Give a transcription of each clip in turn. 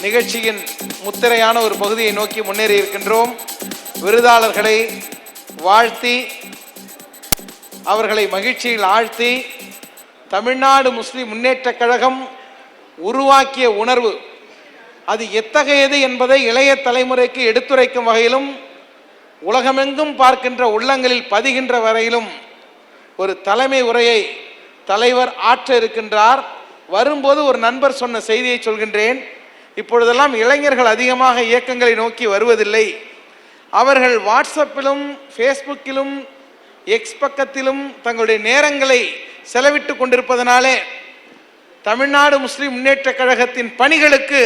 நிகழ்ச்சியின் முத்திரையான ஒரு பகுதியை நோக்கி முன்னேறி இருக்கின்றோம். விருதாளர்களை வாழ்த்தி அவர்களை மகிழ்ச்சியில் ஆழ்த்தி தமிழ்நாடு முஸ்லிம் முன்னேற்ற கழகம் உருவாக்கிய உணர்வு அது எத்தகையது என்பதை இளைய தலைமுறைக்கு எடுத்துரைக்கும் வகையிலும் உலகமெங்கும் பார்க்கின்ற உள்ளங்களில் பதிகின்ற வரையிலும் ஒரு தலைமை உரையை தலைவர் ஆற்ற இருக்கின்றார். வரும்போது ஒரு நண்பர் சொன்ன செய்தியை சொல்கின்றேன். இப்பொழுதெல்லாம் இளைஞர்கள் அதிகமாக இயக்கங்களை நோக்கி வருவதில்லை. அவர்கள் வாட்ஸ்அப்பிலும் ஃபேஸ்புக்கிலும் எக்ஸ் பக்கத்திலும் தங்களுடைய நேரங்களை செலவிட்டு கொண்டிருப்பதனாலே தமிழ்நாடு முஸ்லிம் முன்னேற்ற கழகத்தின் பணிகளுக்கு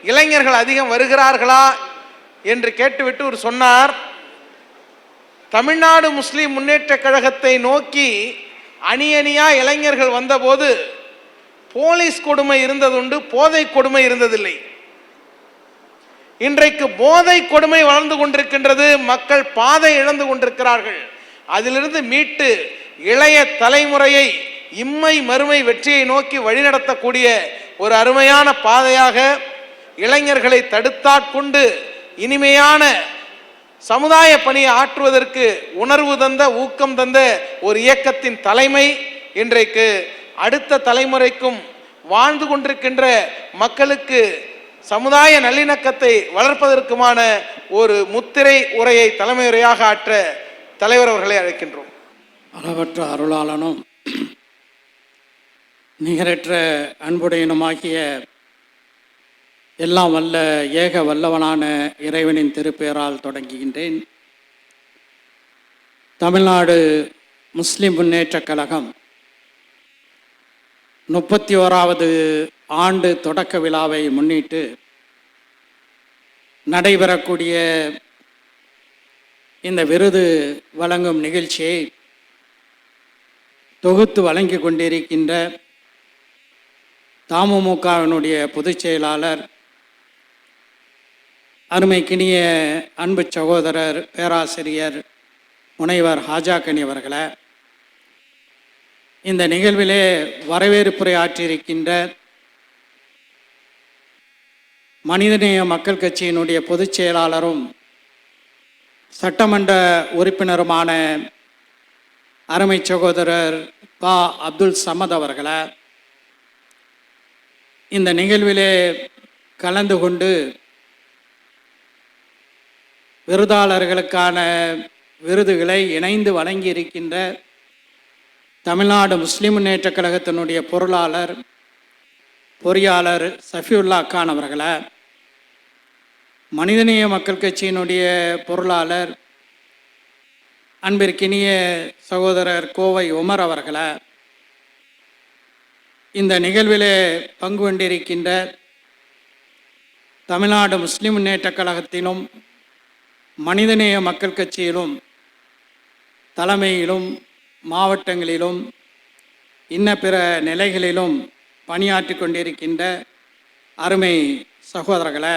இளைஞர்கள் அதிகம் வருகிறார்களா என்று கேட்டுவிட்டு ஒரு சொன்னார், தமிழ்நாடு முஸ்லிம் முன்னேற்ற கழகத்தை நோக்கி அணி அணியா இளைஞர்கள் வந்தபோது போலீஸ் கொடுமை இருந்ததுண்டு, போதை கொடுமை இருந்ததில்லை. இன்றைக்கு போதை கொடுமை வளர்ந்து கொண்டிருக்கின்றது. மக்கள் பாதை இழந்து கொண்டிருக்கிறார்கள். அதிலிருந்து மீட்டு இளைய தலைமுறையை இம்மை மறுமை வெற்றியை நோக்கி வழிநடத்தக்கூடிய ஒரு அருமையான பாதையாக இளைஞர்களை தடுத்தாட்கொண்டு இனிமையான சமுதாய பணியை ஆற்றுவதற்கு உணர்வு தந்த ஊக்கம் தந்த ஒரு இயக்கத்தின் தலைமை இன்றைக்கு அடுத்த தலைமுறைக்கும் வாழ்ந்து கொண்டிருக்கின்ற மக்களுக்கு சமுதாய நல்லிணக்கத்தை வளர்ப்பதற்குமான ஒரு முத்திரை உரையை தலைமை உரையாக ஆற்ற தலைவர் அவர்களை அழைக்கின்றோம். அளவற்ற அருளாளனும் நிகரற்ற அன்புடையனுமாகிய எல்லாம் வல்ல ஏக வல்லவனான இறைவனின் திருப்பெயரால் தொடங்குகின்றேன். தமிழ்நாடு முஸ்லிம் முன்னேற்ற கழகம் 31வது ஆண்டு தொடக்க விழாவை முன்னிட்டு நடைபெறக்கூடிய இந்த விருது வழங்கும் நிகழ்ச்சியை தொகுத்து வழங்கி கொண்டிருக்கின்ற தமுமுகவினுடைய பொதுச் செயலாளர் அருமைக்கினிய அன்பு சகோதரர் பேராசிரியர் முனைவர் ஹாஜாக்கனி அவர்களை, இந்த நிகழ்விலே வரவேற்புரை ஆற்றியிருக்கின்ற மனிதநேய மக்கள் கட்சியினுடைய பொதுச் செயலாளரும் சட்டமன்ற உறுப்பினருமான அருமை சகோதரர் பா அப்துல் சமத் அவர்களை, இந்த நிகழ்விலே கலந்து கொண்டு விருதாளர்களுக்கான விருதுகளை இணைந்து வழங்கி இருக்கின்ற தமிழ்நாடு முஸ்லிம் முன்னேற்ற கழகத்தினுடைய பொறியாளர் சஃபியுல்லா கான் அவர்களை, மனிதநேய மக்கள் கட்சியினுடைய பொருளாளர் அன்பிற்கினிய சகோதரர் கோவை உமர் அவர்களை, இந்த நிகழ்விலே பங்கு கொண்டிருக்கின்ற தமிழ்நாடு முஸ்லிம் முன்னேற்ற கழகத்திலும் மனிதநேய மக்கள் கட்சியிலும் தலைமையிலும் மாவட்டங்களிலும் இன்ன பிற நிலைகளிலும் பணியாற்றி கொண்டிருக்கின்ற அருமை சகோதரர்களை,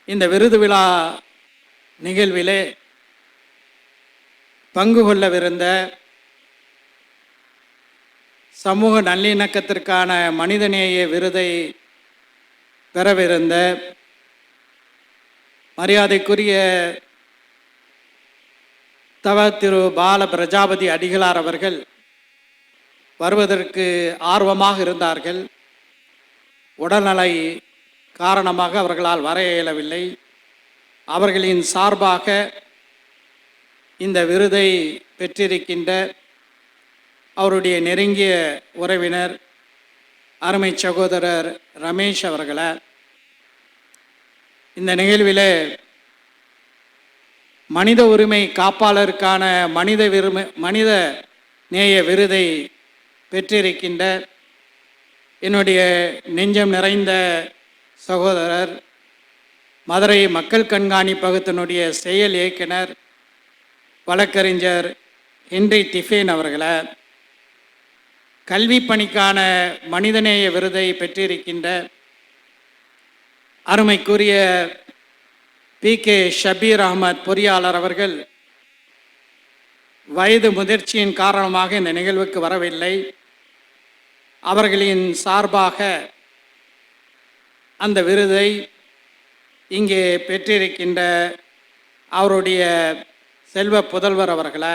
இந்த விருது விழா நிகழ்விலே பங்கு கொள்ளவிருந்த சமூக நல்லிணக்கத்திற்கான மனிதநேய விருதை பெறவிருந்த மரியாதைக்குரிய திரு பால பிரஜாபதி அடிகளார் அவர்கள் வருவதற்கு ஆர்வமாக இருந்தார்கள். உடல்நலை காரணமாக அவர்களால் வர இயலவில்லை. அவர்களின் சார்பாக இந்த விருதை பெற்றிருக்கின்ற அவருடைய நெருங்கிய உறவினர் அருமை சகோதரர் ரமேஷ் அவர்களை, இந்த நிகழ்வில் மனித உரிமை காப்பாளருக்கான மனித நேய விருதை பெற்றிருக்கின்ற என்னுடைய நெஞ்சம் நிறைந்த சகோதரர் மதுரை மக்கள் கண்காணிப்பகத்தினுடைய செயல் இயக்குனர் வழக்கறிஞர் ஹென்றி திஃபேன் அவர்களை, கல்வி பணிக்கான மனிதநேய விருதை பெற்றிருக்கின்ற அருமைக்குரிய PK ஷபீர் அகமது பொறியாளர் அவர்கள் வயது முதிர்ச்சியின் காரணமாக இந்த நிகழ்வுக்கு வரவில்லை. அவர்களின் சார்பாக அந்த விருதை இங்கே பெற்றிருக்கின்ற அவருடைய செல்வ புதல்வர் அவர்களை,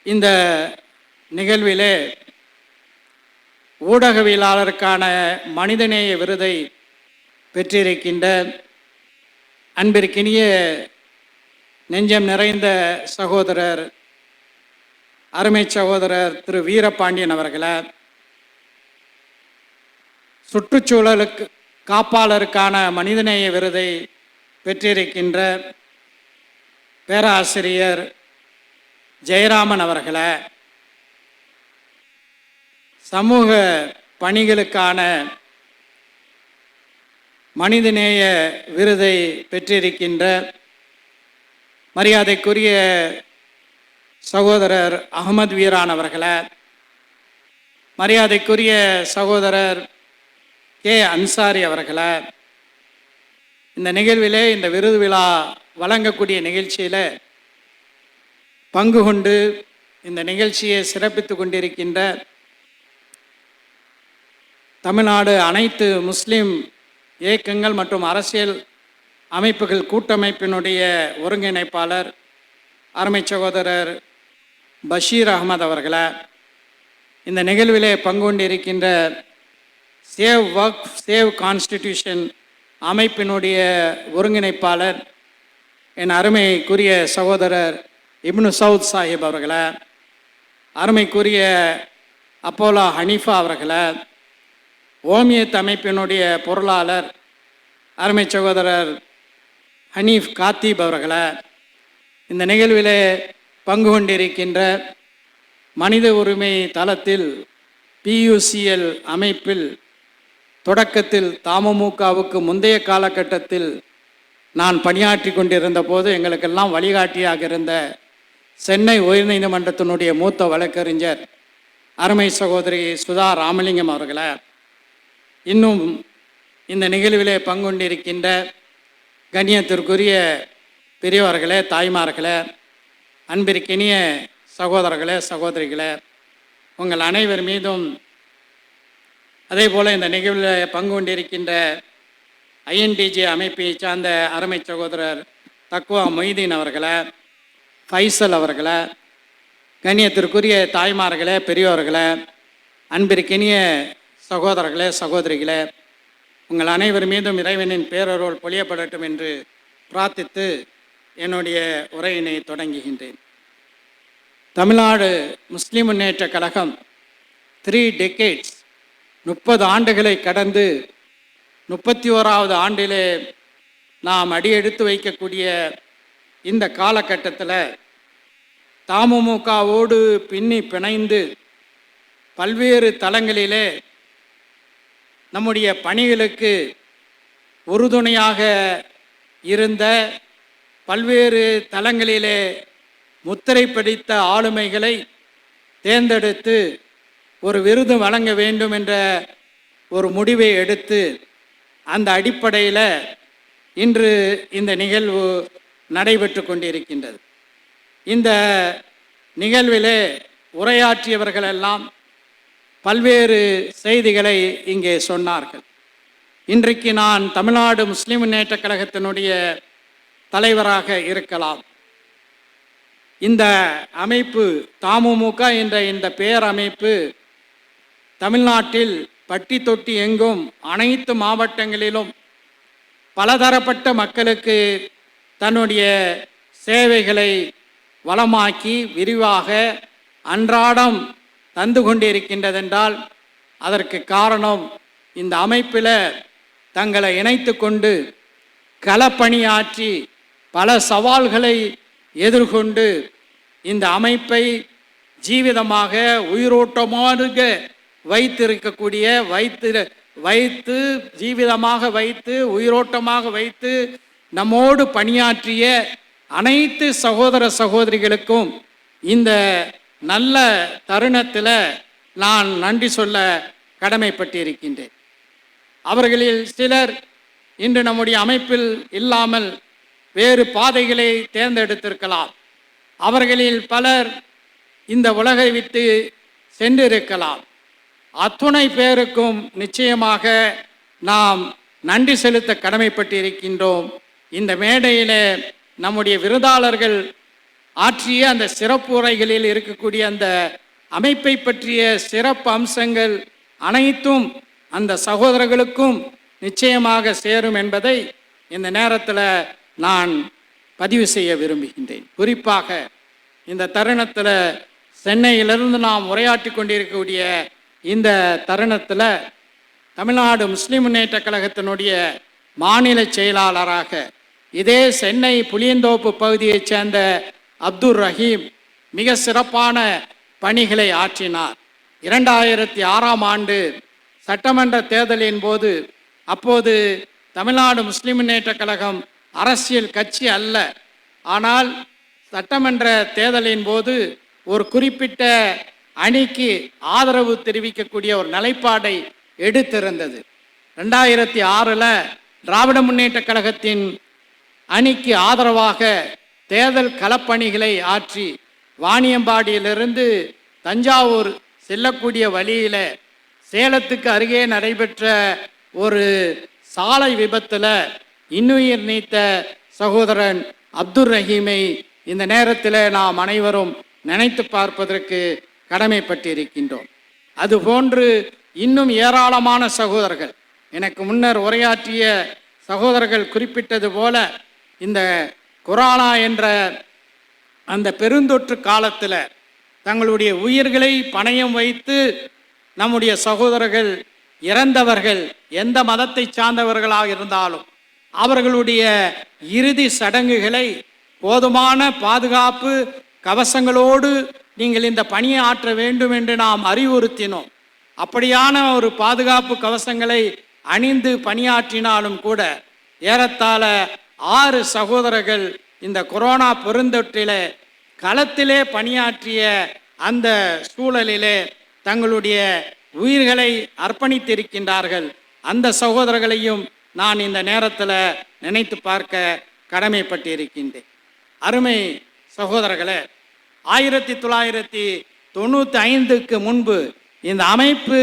இந்த நிகழ்விலே ஊடகவியலாளருக்கான மனிதநேய விருதை பெற்றிருக்கின்ற அன்பிற்கினிய நெஞ்சம் நிறைந்த சகோதரர், அருமை சகோதரர் திரு வீரபாண்டியன் அவர்களை, சுற்றுச்சூழலுக்கு காப்பாளருக்கான மனிதநேய விருதை பெற்றிருக்கின்ற பேராசிரியர் ஜெயராமன் அவர்களை, சமூக பணிகளுக்கான மனிதநேய விருதை பெற்றிருக்கின்ற மரியாதைக்குரிய சகோதரர் அகமது வீரான் அவர்களை, மரியாதைக்குரிய சகோதரர் கே அன்சாரி அவர்களை, இந்த நிகழ்விலே இந்த விருது விழா வழங்கக்கூடிய நிகழ்ச்சியில் பங்கு கொண்டு இந்த நிகழ்ச்சியை சிறப்பித்து கொண்டிருக்கின்ற தமிழ்நாடு அனைத்து முஸ்லீம் இயக்கங்கள் மற்றும் அரசியல் அமைப்புகள் கூட்டமைப்பினுடைய ஒருங்கிணைப்பாளர் அருமை சகோதரர் பஷீர் அகமது அவர்களை, இந்த நிகழ்விலே பங்கு கொண்டிருக்கின்ற சேவ் வக்ஃப் சேவ் கான்ஸ்டிடியூஷன் அமைப்பினுடைய ஒருங்கிணைப்பாளர் என் அருமைக்குரிய சகோதரர் இப்னு சவுத் சாஹிப் அவர்களை, அருமைக்குரிய அப்போலா ஹனீஃபா அவர்களை, ஓமியத் அமைப்பினுடைய பொருளாளர் அருமை சகோதரர் ஹனீஃப் காத்தீப் அவர்களை, இந்த நிகழ்விலே பங்கு கொண்டிருக்கின்ற மனித உரிமை தளத்தில் PUCL அமைப்பில் தொடக்கத்தில் தமுமுகவுக்கு முந்தைய காலகட்டத்தில் நான் பணியாற்றி கொண்டிருந்த போது எங்களுக்கெல்லாம் வழிகாட்டியாக இருந்த சென்னை உயர்நீதிமன்றத்தினுடைய மூத்த வழக்கறிஞர் அருமை சகோதரி சுதா ராமலிங்கம் அவர்களை, இன்னும் இந்த நிகழ்விலே பங்கு கொண்டிருக்கின்ற கண்ணியத்திற்குரிய பெரியவர்களே, தாய்மார்களே, அன்பிற்கினிய சகோதரர்களே, சகோதரிகளே, உங்கள் அனைவர் மீதும் அதே போல் இந்த நிகழ்வில் பங்கு கொண்டிருக்கின்ற INTJ அமைப்பை சார்ந்த அருமை சகோதரர் தக்குவா மொய்தீன் அவர்களை, ஃபைசல் அவர்களை, கண்ணியத்திற்குரிய தாய்மார்களே, பெரியோர்களே, அன்பிற்கினிய சகோதரர்களே, சகோதரிகளே, உங்கள் அனைவர் மீதும் இறைவனின் பேரருள் பொழியப்படட்டும் என்று பிரார்த்தித்து என்னுடைய உரையினை தொடங்குகின்றேன். தமிழ்நாடு முஸ்லிம் முன்னேற்ற கழகம் 3 decades 30 ஆண்டுகளை கடந்து 31வது ஆண்டிலே நாம் அடியெடுத்து வைக்கக்கூடிய இந்த காலகட்டத்தில் தமுமுகவோடு பின்னி பிணைந்து பல்வேறு தளங்களிலே நம்முடைய பணிகளுக்கு உறுதுணையாக இருந்த, பல்வேறு தளங்களிலே முத்திரை பிடித்த ஆளுமைகளை தேர்ந்தெடுத்து ஒரு விருது வழங்க வேண்டும் என்ற ஒரு முடிவை எடுத்து, அந்த அடிப்படையில் இன்று இந்த நிகழ்வு நடைபெற்று கொண்டிருக்கின்றது. இந்த நிகழ்விலே உரையாற்றியவர்களெல்லாம் பல்வேறு செய்திகளை இங்கே சொன்னார்கள். இன்றைக்கு நான் தமிழ்நாடு முஸ்லிம் முன்னேற்ற கழகத்தினுடைய தலைவராக இருக்கலாம். இந்த அமைப்பு தமுமுக என்ற இந்த பேரமைப்பு தமிழ்நாட்டில் பட்டி தொட்டி எங்கும் அனைத்து மாவட்டங்களிலும் பலதரப்பட்ட மக்களுக்கு தன்னுடைய சேவைகளை வளமாக்கி விரிவாக அன்றாடம் தந்து கொண்டிருக்கின்றதென்றால் அதற்கு காரணம் இந்த அமைப்பில் தங்களை இணைத்து கொண்டு களப்பணியாற்றி பல சவால்களை எதிர்கொண்டு இந்த அமைப்பை ஜீவிதமாக உயிரோட்டமாக வைத்திருக்கக்கூடிய வைத்து ஜீவிதமாக வைத்து உயிரோட்டமாக வைத்து நம்மோடு பணியாற்றிய அனைத்து சகோதர சகோதரிகளுக்கும் இந்த நல்ல தருணத்தில் நான் நன்றி சொல்ல கடமைப்பட்டிருக்கின்றேன். அவர்களில் சிலர் இன்று நம்முடைய அமைப்பில் இல்லாமல் வேறு பாதைகளை தேர்ந்தெடுத்திருக்கலாம். அவர்களில் பலர் இந்த உலகை விட்டு சென்றிருக்கலாம். அத்துணை பேருக்கும் நிச்சயமாக நாம் நன்றி செலுத்த கடமைப்பட்டு இருக்கின்றோம். இந்த மேடையில் நம்முடைய விருதாளர்கள் ஆற்றிய அந்த சிறப்பு உரைகளில் இருக்கக்கூடிய அந்த அமைப்பை பற்றிய சிறப்பு அம்சங்கள் அனைத்தும் அந்த சகோதரர்களுக்கும் நிச்சயமாக சேரும் என்பதை இந்த நேரத்தில் நான் பதிவு செய்ய விரும்புகின்றேன். குறிப்பாக இந்த தருணத்தில் சென்னையிலிருந்து நாம் உரையாற்றி கொண்டிருக்கக்கூடிய இந்த தருணத்தில் தமிழ்நாடு முஸ்லிம் முன்னேற்ற கழகத்தினுடைய மாநில செயலாளராக இதே சென்னை புளியந்தோப்பு பகுதியைச் சேர்ந்த அப்துல் ரஹீம் மிக சிறப்பான பணிகளை ஆற்றினார். 2006ஆம் ஆண்டு சட்டமன்ற தேர்தலின் போது, அப்போது தமிழ்நாடு முஸ்லிம் முன்னேற்ற கழகம் அரசியல் கட்சி அல்ல, ஆனால் சட்டமன்ற தேர்தலின் போது ஒரு குறிப்பிட்ட அணிக்கு ஆதரவு தெரிவிக்கக்கூடிய ஒரு நிலைப்பாடை எடுத்திருந்தது. 2006 திராவிட முன்னேற்ற கழகத்தின் அணிக்கு ஆதரவாக தேர்தல் களப்பணிகளை ஆற்றி வாணியம்பாடியிலிருந்து தஞ்சாவூர் செல்லக்கூடிய வழியில் சேலத்துக்கு அருகே நடைபெற்ற ஒரு சாலை விபத்தில் இன்னுயிர் நீத்த சகோதரன் அப்துல் ரஹீமை இந்த நேரத்தில் நாம் அனைவரும் நினைத்து பார்ப்பதற்கு கடமைப்பட்டிருக்கின்றோம். அதுபோன்று இன்னும் ஏராளமான சகோதரர்கள், எனக்கு முன்னர் உரையாற்றிய சகோதரர்கள் குறிப்பிட்டது போல, இந்த கொரோனா என்ற அந்த பெருந்தொற்று காலத்தில் தங்களுடைய உயிர்களை பணயம் வைத்து நம்முடைய சகோதரர்கள் இறந்தவர்கள் எந்த மதத்தை சார்ந்தவர்களாக இருந்தாலும் அவர்களுடைய இறுதி சடங்குகளை போதுமான பாதுகாப்பு கவசங்களோடு நீங்கள் இந்த பணியை ஆற்ற வேண்டும் என்று நாம் அறிவுறுத்தினோம். அப்படியான ஒரு பாதுகாப்பு கவசங்களை அணிந்து பணியாற்றினாலும் கூட ஏறத்தாழ 6 சகோதரர்கள் இந்த கொரோனா பெருந்தொற்றிலே களத்திலே பணியாற்றிய அந்த சூழலிலே தங்களுடைய உயிர்களை அர்ப்பணித்திருக்கின்றார்கள். அந்த சகோதரர்களையும் நான் இந்த நேரத்தில் நினைத்து பார்க்க கடமைப்பட்டிருக்கின்றேன். அருமை சகோதரர்களே, 1995க்கு முன்பு இந்த அமைப்பு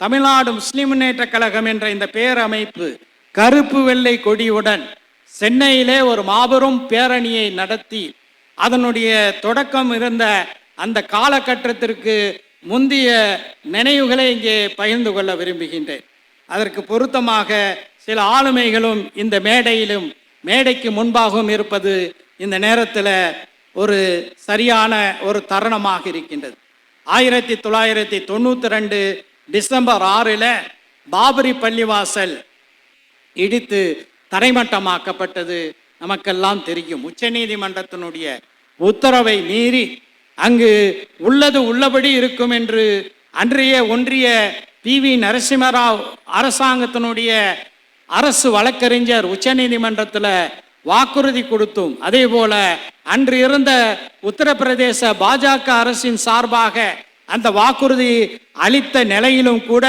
தமிழ்நாடு முஸ்லிம் முன்னேற்ற கழகம் என்ற இந்த பேரமைப்பு கருப்பு வெள்ளை கொடியுடன் சென்னையிலே ஒரு மாபெரும் பேரணியை நடத்தி அதனுடைய தொடக்கம் இருந்த அந்த காலகட்டத்திற்கு முந்தைய நினைவுகளை இங்கே பகிர்ந்து கொள்ள விரும்புகின்றேன். அதற்கு பொருத்தமாக சில ஆளுமைகளும் இந்த மேடையிலும் மேடைக்கு முன்பாகவும் இருப்பது இந்த நேரத்தில் ஒரு சரியான ஒரு தருணமாக இருக்கின்றது. 1992 டிசம்பர் 6 பாபரி பள்ளிவாசல் இடித்து தரைமட்டமாக்கப்பட்டது நமக்கெல்லாம் தெரியும். உச்சநீதிமன்றத்தினுடைய உத்தரவை மீறி அங்கு உள்ளது உள்ளபடி இருக்கும் என்று அன்றைய ஒன்றிய PV நரசிம்மராவ் அரசாங்கத்தினுடைய அரசு வழக்கறிஞர் உச்சநீதிமன்றத்தில் வாக்குறுதி கொடுத்தும், அதே போல அன்று இருந்த உத்தரப்பிரதேச பாஜக அரசின் சார்பாக அந்த வாக்குறுதி அளித்த நிலையிலும் கூட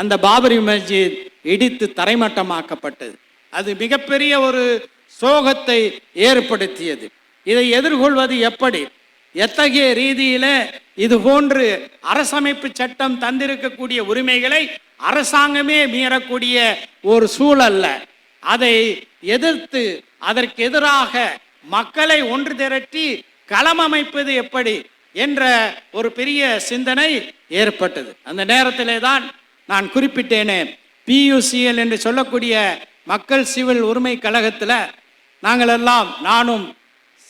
அந்த பாபரி மஸ்ஜித் இடித்து தரைமட்டமாக்கப்பட்டது. அது மிகப்பெரிய ஒரு சோகத்தை ஏற்படுத்தியது. இதை எதிர்கொள்வது எப்படி? எத்தகைய ரீதியில் இது போன்று அரசமைப்பு சட்டம் தந்திருக்கக்கூடிய உரிமைகளை அரசாங்கமே மீறக்கூடிய ஒரு சூழல்ல அதை எதிர்த்து அதற்கு எதிராக மக்களை ஒன்று திரட்டி களம் அமைப்பது எப்படி என்ற ஒரு பெரிய சிந்தனை ஏற்பட்டது. அந்த நேரத்திலே தான் நான் குறிப்பிட்டேனே, PUCL என்று சொல்லக்கூடிய மக்கள் சிவில் உரிமை கழகத்தில் நாங்கள் எல்லாம், நானும்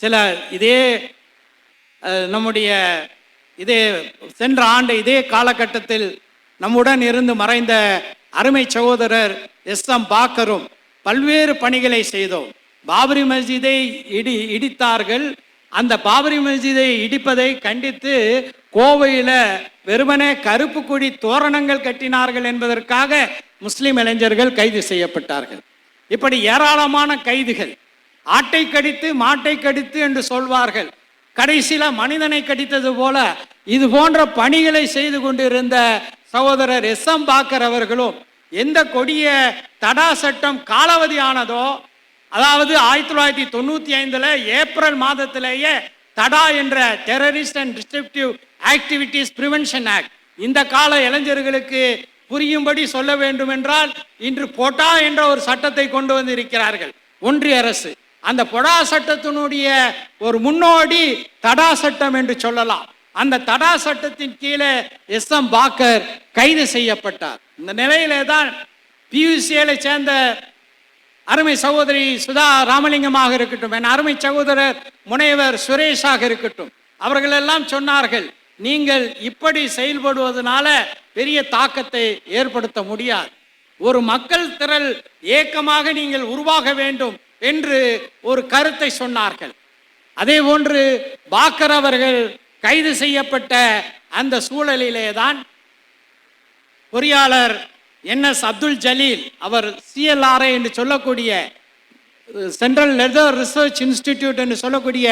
சில இதே நம்முடைய இதே சென்ற ஆண்டு இதே காலகட்டத்தில் நம்முடன் இருந்து மறைந்த அருமை சகோதரர் SM பாக்கரும் பல்வேறு பணிகளை செய்தோம். பாபரி மஸ்ஜிதை இடித்தார்கள். அந்த பாபரி மஸ்ஜிதை இடிப்பதை கண்டித்து கோவையில் வெறுமனே கருப்பு கொடி தோரணங்கள் கட்டினார்கள் என்பதற்காக முஸ்லிம் இளைஞர்கள் கைது செய்யப்பட்டார்கள். இப்படி ஏராளமான கைதுகள். ஆட்டை கடித்து மாட்டை கடித்து என்று சொல்வார்கள். கடைசியில் மனிதனை கடித்தது போல இது போன்ற பணிகளை செய்து கொண்டிருந்த சகோதரர் SM பாக்கர் அவர்களும் எந்த கொடிய தடா சட்டம் காலாவதியானதோ, அதாவது 1995 ஏப்ரல் மாதத்திலேயே தடா என்ற terrorist and destructive activities prevention act, இந்த கால இளைஞர்களுக்கு புரியும்படி சொல்ல வேண்டும் என்றால் இன்று பொடா என்ற ஒரு சட்டத்தை கொண்டு வந்து இருக்கிறார்கள் ஒன்றிய அரசு. அந்த பொடா சட்டத்தினுடைய ஒரு முன்னோடி தடா சட்டம் என்று சொல்லலாம். அந்த தடா சட்டத்தின் கீழே எஸ்.எம். பாக்கர் கைது செய்யப்பட்டார். இந்த நிலையிலே தான் பியூசியை சேர்ந்த அருமை சகோதரி சுதா ராமலிங்கமாக இருக்கட்டும், என் அருமை சகோதரர் முனைவர் சுரேஷாக இருக்கட்டும், அவர்கள் எல்லாம் சொன்னார்கள், நீங்கள் இப்படி செயல்படுவதனால பெரிய தாக்கத்தை ஏற்படுத்த முடியாது. ஒரு மக்கள் திரள் ஏக்கமாக நீங்கள் உருவாக வேண்டும் என்று ஒரு கருத்தை சொன்னார்கள். அதே போன்று பாக்கர் அவர்கள் கைது செய்யப்பட்ட அந்த சூழலிலே தான் பொறியாளர் NS அப்துல் ஜலீல், அவர் CLRI என்று சொல்லக்கூடிய சென்ட்ரல் லெதர் ரிசர்ச் இன்ஸ்டிடியூட் என்று சொல்லக்கூடிய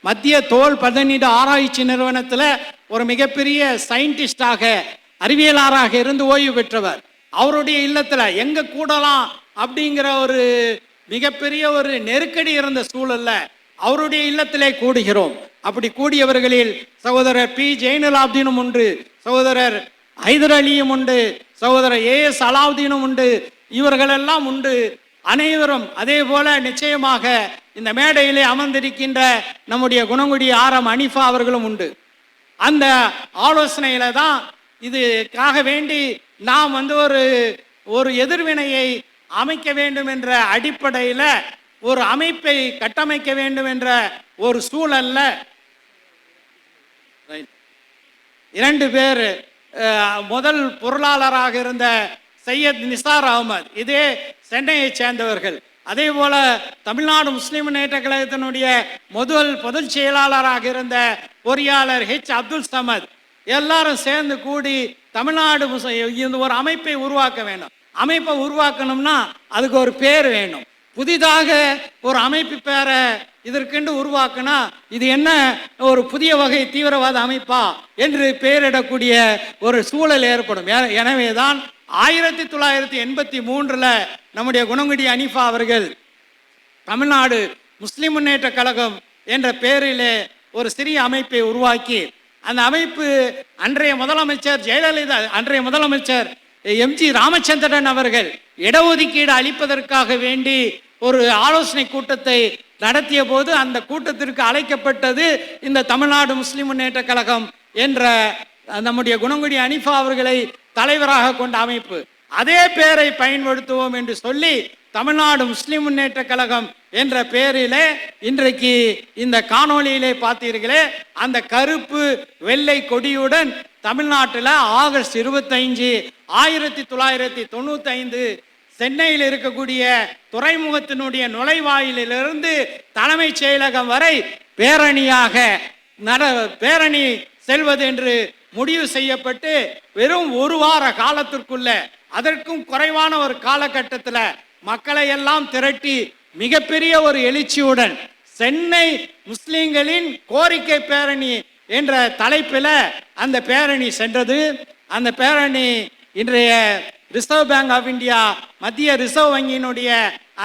மத்திய தோல் பதனீடு ஆராய்ச்சி நிறுவனத்தில் ஒரு மிகப்பெரிய சயின்டிஸ்டாக அறிவியலாளராக இருந்து ஓய்வு பெற்றவர். அவருடைய இல்லத்தில் எங்க கூடலாம் அப்படிங்கிற ஒரு மிகப்பெரிய ஒரு நெருக்கடி இருந்த சூழல்ல அவருடைய இல்லத்திலே கூடுகிறோம். அப்படி கூடியவர்களில் சகோதரர் P. ஜெயினுலாப்தீனும் உண்டு, சகோதரர் ஹைதர் அலியும் உண்டு, சகோதரர் AS அலாவுதீனும் உண்டு, இவர்களெல்லாம் உண்டு. அனைவரும் அதே போல நிச்சயமாக இந்த மேடையிலே அமர்ந்திருக்கின்ற நம்முடைய குணங்குடி RM அனிஃபா அவர்களும் உண்டு. அந்த ஆலோசனையில தான் இதுக்காக வேண்டி நாம் ஒரு எதிர்வினையை அமைக்க வேண்டும் என்ற அடிப்படையில் ஒரு அமைப்பை கட்டமைக்க வேண்டும் என்ற ஒரு சூழல்ல 2 பேர், முதல் பொருளாளராக இருந்த சையத் நிசார் அகமது, இதே சென்னையை சேர்ந்தவர்கள். அதே போல தமிழ்நாடு முஸ்லிம் முன்னேற்ற கழகத்தினுடைய முதல் பொதுச் செயலாளராக இருந்த பொறியாளர் H. அப்துல் சமத், எல்லாரும் சேர்ந்து கூடி தமிழ்நாடு இந்த ஒரு அமைப்பை உருவாக்க வேண்டும். அமைப்பை உருவாக்கணும்னா அதுக்கு ஒரு பேர் வேணும். புதிதாக ஒரு அமைப்பு பேரை இதற்கென்று உருவாக்கினா இது என்ன ஒரு புதிய வகை தீவிரவாத அமைப்பா என்று பெயரிடக்கூடிய ஒரு சூழல் ஏற்படும். எனவே தான் 1983 நம்முடைய குணங்குடி அனிஃபா அவர்கள் தமிழ்நாடு முஸ்லிம் முன்னேற்ற கழகம் என்ற பெயரிலே ஒரு சிறிய அமைப்பை உருவாக்கி, அந்த அமைப்பு அன்றைய முதலமைச்சர் ஜெயலலிதா, அன்றைய முதலமைச்சர் MG ராமச்சந்திரன் அவர்கள் இடஒதுக்கீடு அளிப்பதற்காக வேண்டி ஒரு ஆலோசனை கூட்டத்தை நடத்திய போது அந்த கூட்டத்திற்கு அழைக்கப்பட்டது இந்த தமிழ்நாடு முஸ்லிம் முன்னேற்ற கழகம் என்ற நம்முடைய குணங்குடி அனிஃபா அவர்களை தலைவராக கொண்ட அமைப்பு. அதே பெயரை பயன்படுத்துவோம் என்று சொல்லி தமிழ்நாடு முஸ்லிம் முன்னேற்ற கழகம் என்ற பெயரிலே இன்றைக்கு இந்த காணொளியிலே பார்த்தீர்களே, அந்த கருப்பு வெள்ளை கொடியுடன் தமிழ்நாட்டில் ஆகஸ்ட் 25, 1995 சென்னையில் இருக்கக்கூடிய துறைமுகத்தினுடைய நுழைவாயிலிருந்து தலைமைச் செயலகம் வரை பேரணியாக பேரணி செல்வது என்று முடிவு செய்யப்பட்டு வெறும் 1 வார காலத்திற்குள்ள, அதற்கும் குறைவான ஒரு காலகட்டத்தில் மக்களை எல்லாம் திரட்டி மிகப்பெரிய ஒரு எழுச்சியுடன் சென்னை முஸ்லிம்களின் கோரிக்கை பேரணி என்ற தலைப்பில் அந்த பேரணி சென்றது. அந்த பேரணி இன்றைய ரிசர்வ் பேங்க் ஆஃப் இந்தியா, மத்திய ரிசர்வ் வங்கியினுடைய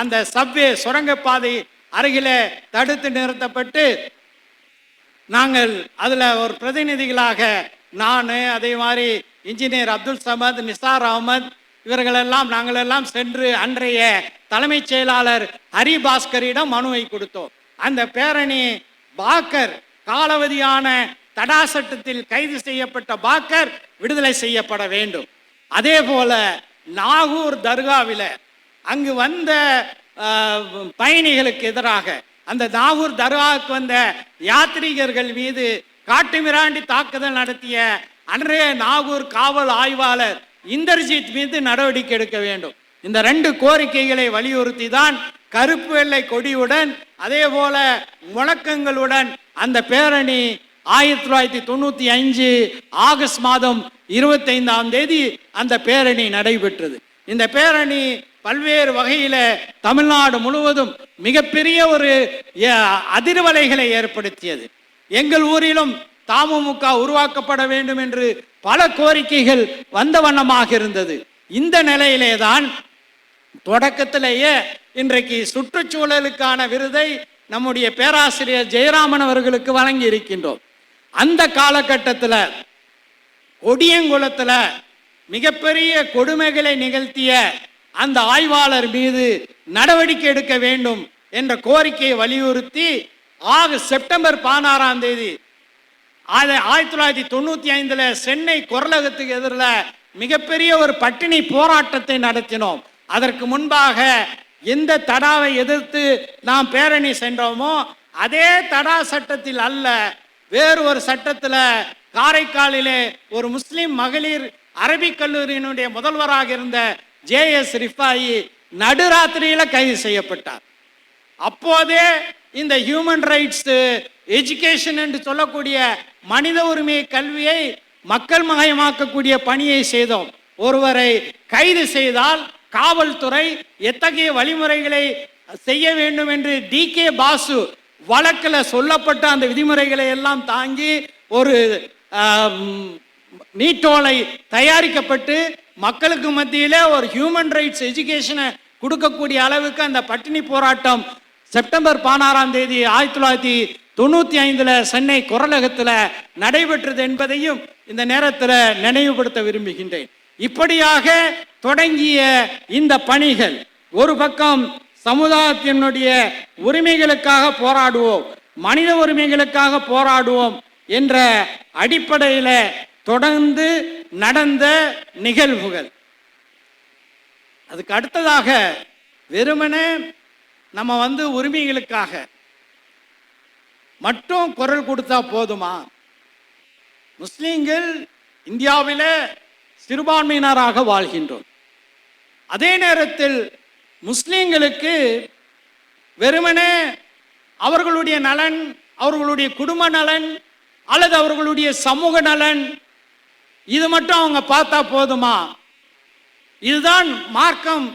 அந்த சப்வே சுரங்கப்பாதை அருகிலே தடுத்து நிறுத்தப்பட்டு, நாங்கள் அதில் ஒரு பிரதிநிதிகளாக நான், அதே மாதிரி இன்ஜினியர் அப்துல் சமத், நிசார் அகமது, இவர்களெல்லாம் நாங்களெல்லாம் சென்று அன்றைய தலைமைச் செயலாளர் ஹரி பாஸ்கரிடம் மனுவை கொடுத்தோம். அந்த பேரணி பாக்கர், காலாவதியான தடா சட்டத்தில் கைது செய்யப்பட்ட பாக்கர் விடுதலை செய்யப்பட வேண்டும். அதே போல நாகூர் தர்காவில் அங்கு வந்த பயணிகளுக்கு எதிராக, அந்த நாகூர் தர்காவுக்கு வந்த யாத்ரீகர்கள் மீது காட்டுமிராண்டி தாக்குதல் நடத்திய அன்றைய நாகூர் காவல் ஆய்வாளர் இந்தர்ஜித் மீது நடவடிக்கை எடுக்க வேண்டும். இந்த 2 கோரிக்கைகளை வலியுறுத்தி தான் கருப்பு வெள்ளை கொடியுடன் அதே போல முழக்கங்களுடன் அந்த பேரணி 1995 ஆகஸ்ட் மாதம் 25ஆம் தேதி அந்த பேரணி நடைபெற்றது. இந்த பேரணி பல்வேறு வகையில தமிழ்நாடு முழுவதும் மிகப்பெரிய ஒரு அதிர்வலைகளை ஏற்படுத்தியது. எங்கள் ஊரிலும் தமுமுக உருவாக்கப்பட வேண்டும் என்று பல கோரிக்கைகள் வந்த வண்ணமாக இருந்தது. இந்த நிலையிலே தான் தொடக்கத்திலேயே இன்றைக்கு சுற்றுச்சூழலுக்கான விருதை நம்முடைய பேராசிரியர் ஜெயராமன் அவர்களுக்கு வழங்கி இருக்கின்றோம். அந்த காலகட்டத்தில் கொடியங்குளத்தில் மிகப்பெரிய கொடுமைகளை நிகழ்த்திய அந்த ஆய்வாளர் மீது நடவடிக்கை எடுக்க வேண்டும் என்ற கோரிக்கையை வலியுறுத்தி செப்டம்பர் 16ஆம் தேதி 1995 சென்னை குரலகத்துக்கு எதிரில் மிகப்பெரிய ஒரு பட்டினி போராட்டத்தை நடத்தினோம். அதற்கு முன்பாக எந்த தடாவை எதிர்த்து நாம் பேரணி சென்றோமோ அதே தடா சட்டத்தில் அல்ல, வேறு ஒரு சட்டத்தில் காரைக்காலிலே ஒரு முஸ்லிம் மகளிர் அரபிக் கல்லூரியினுடைய முதல்வராக இருந்த JS ரிஃபாயி நடுராத்திரியில கைது செய்யப்பட்டார். அப்போதே இந்த ஹியூமன் ரைட்ஸ் எஜுகேஷன் என்று சொல்லக்கூடிய மனித உரிமை கல்வியை மக்கள் மயமாக்கக்கூடிய பணியை செய்தோம். ஒருவரை கைது செய்தால் காவல்துறை எத்தகைய வழிமுறைகளை செய்ய வேண்டும் என்று DK பாசு வழக்கில் சொல்லப்பட்ட அந்த விதிமுறைகளை எல்லாம் தாங்கி ஒரு நீட்டோலை தயாரிக்கப்பட்டு மக்களுக்கு மத்தியிலே ஒரு ஹியூமன் ரைட்ஸ் எஜுகேஷனை கொடுக்கக்கூடிய அளவுக்கு அந்த பட்டினி போராட்டம் செப்டம்பர் 16ஆம் தேதி 1995 சென்னை குரலகத்தில் நடைபெற்றது என்பதையும் இந்த நேரத்தில் நினைவுபடுத்த விரும்புகின்றேன். இப்படியாக தொடங்கிய இந்த பணிகள் ஒரு பக்கம் சமுதாயத்தினுடைய உரிமைகளுக்காக போராடுவோம், மனித உரிமைகளுக்காக போராடுவோம் என்ற அடிப்படையில் தொடர்ந்து நடந்த நிகழ்வுகள். அதுக்கு அடுத்ததாக வெறுமனே நம்ம உரிமைகளுக்காக மட்டும் குரல் கொடுத்தா போதுமா? முஸ்லிம்கள் இந்தியாவில் சிறுபான்மையினராக வாழ்கின்றோம். அதே நேரத்தில் முஸ்லிம்களுக்கு வெறுமனே அவர்களுடைய நலன், அவர்களுடைய குடும்ப நலன் அல்லது அவர்களுடைய சமூக நலன் இது மட்டும் அவங்க பார்த்தா போதுமா? இதுதான் மார்க்கம்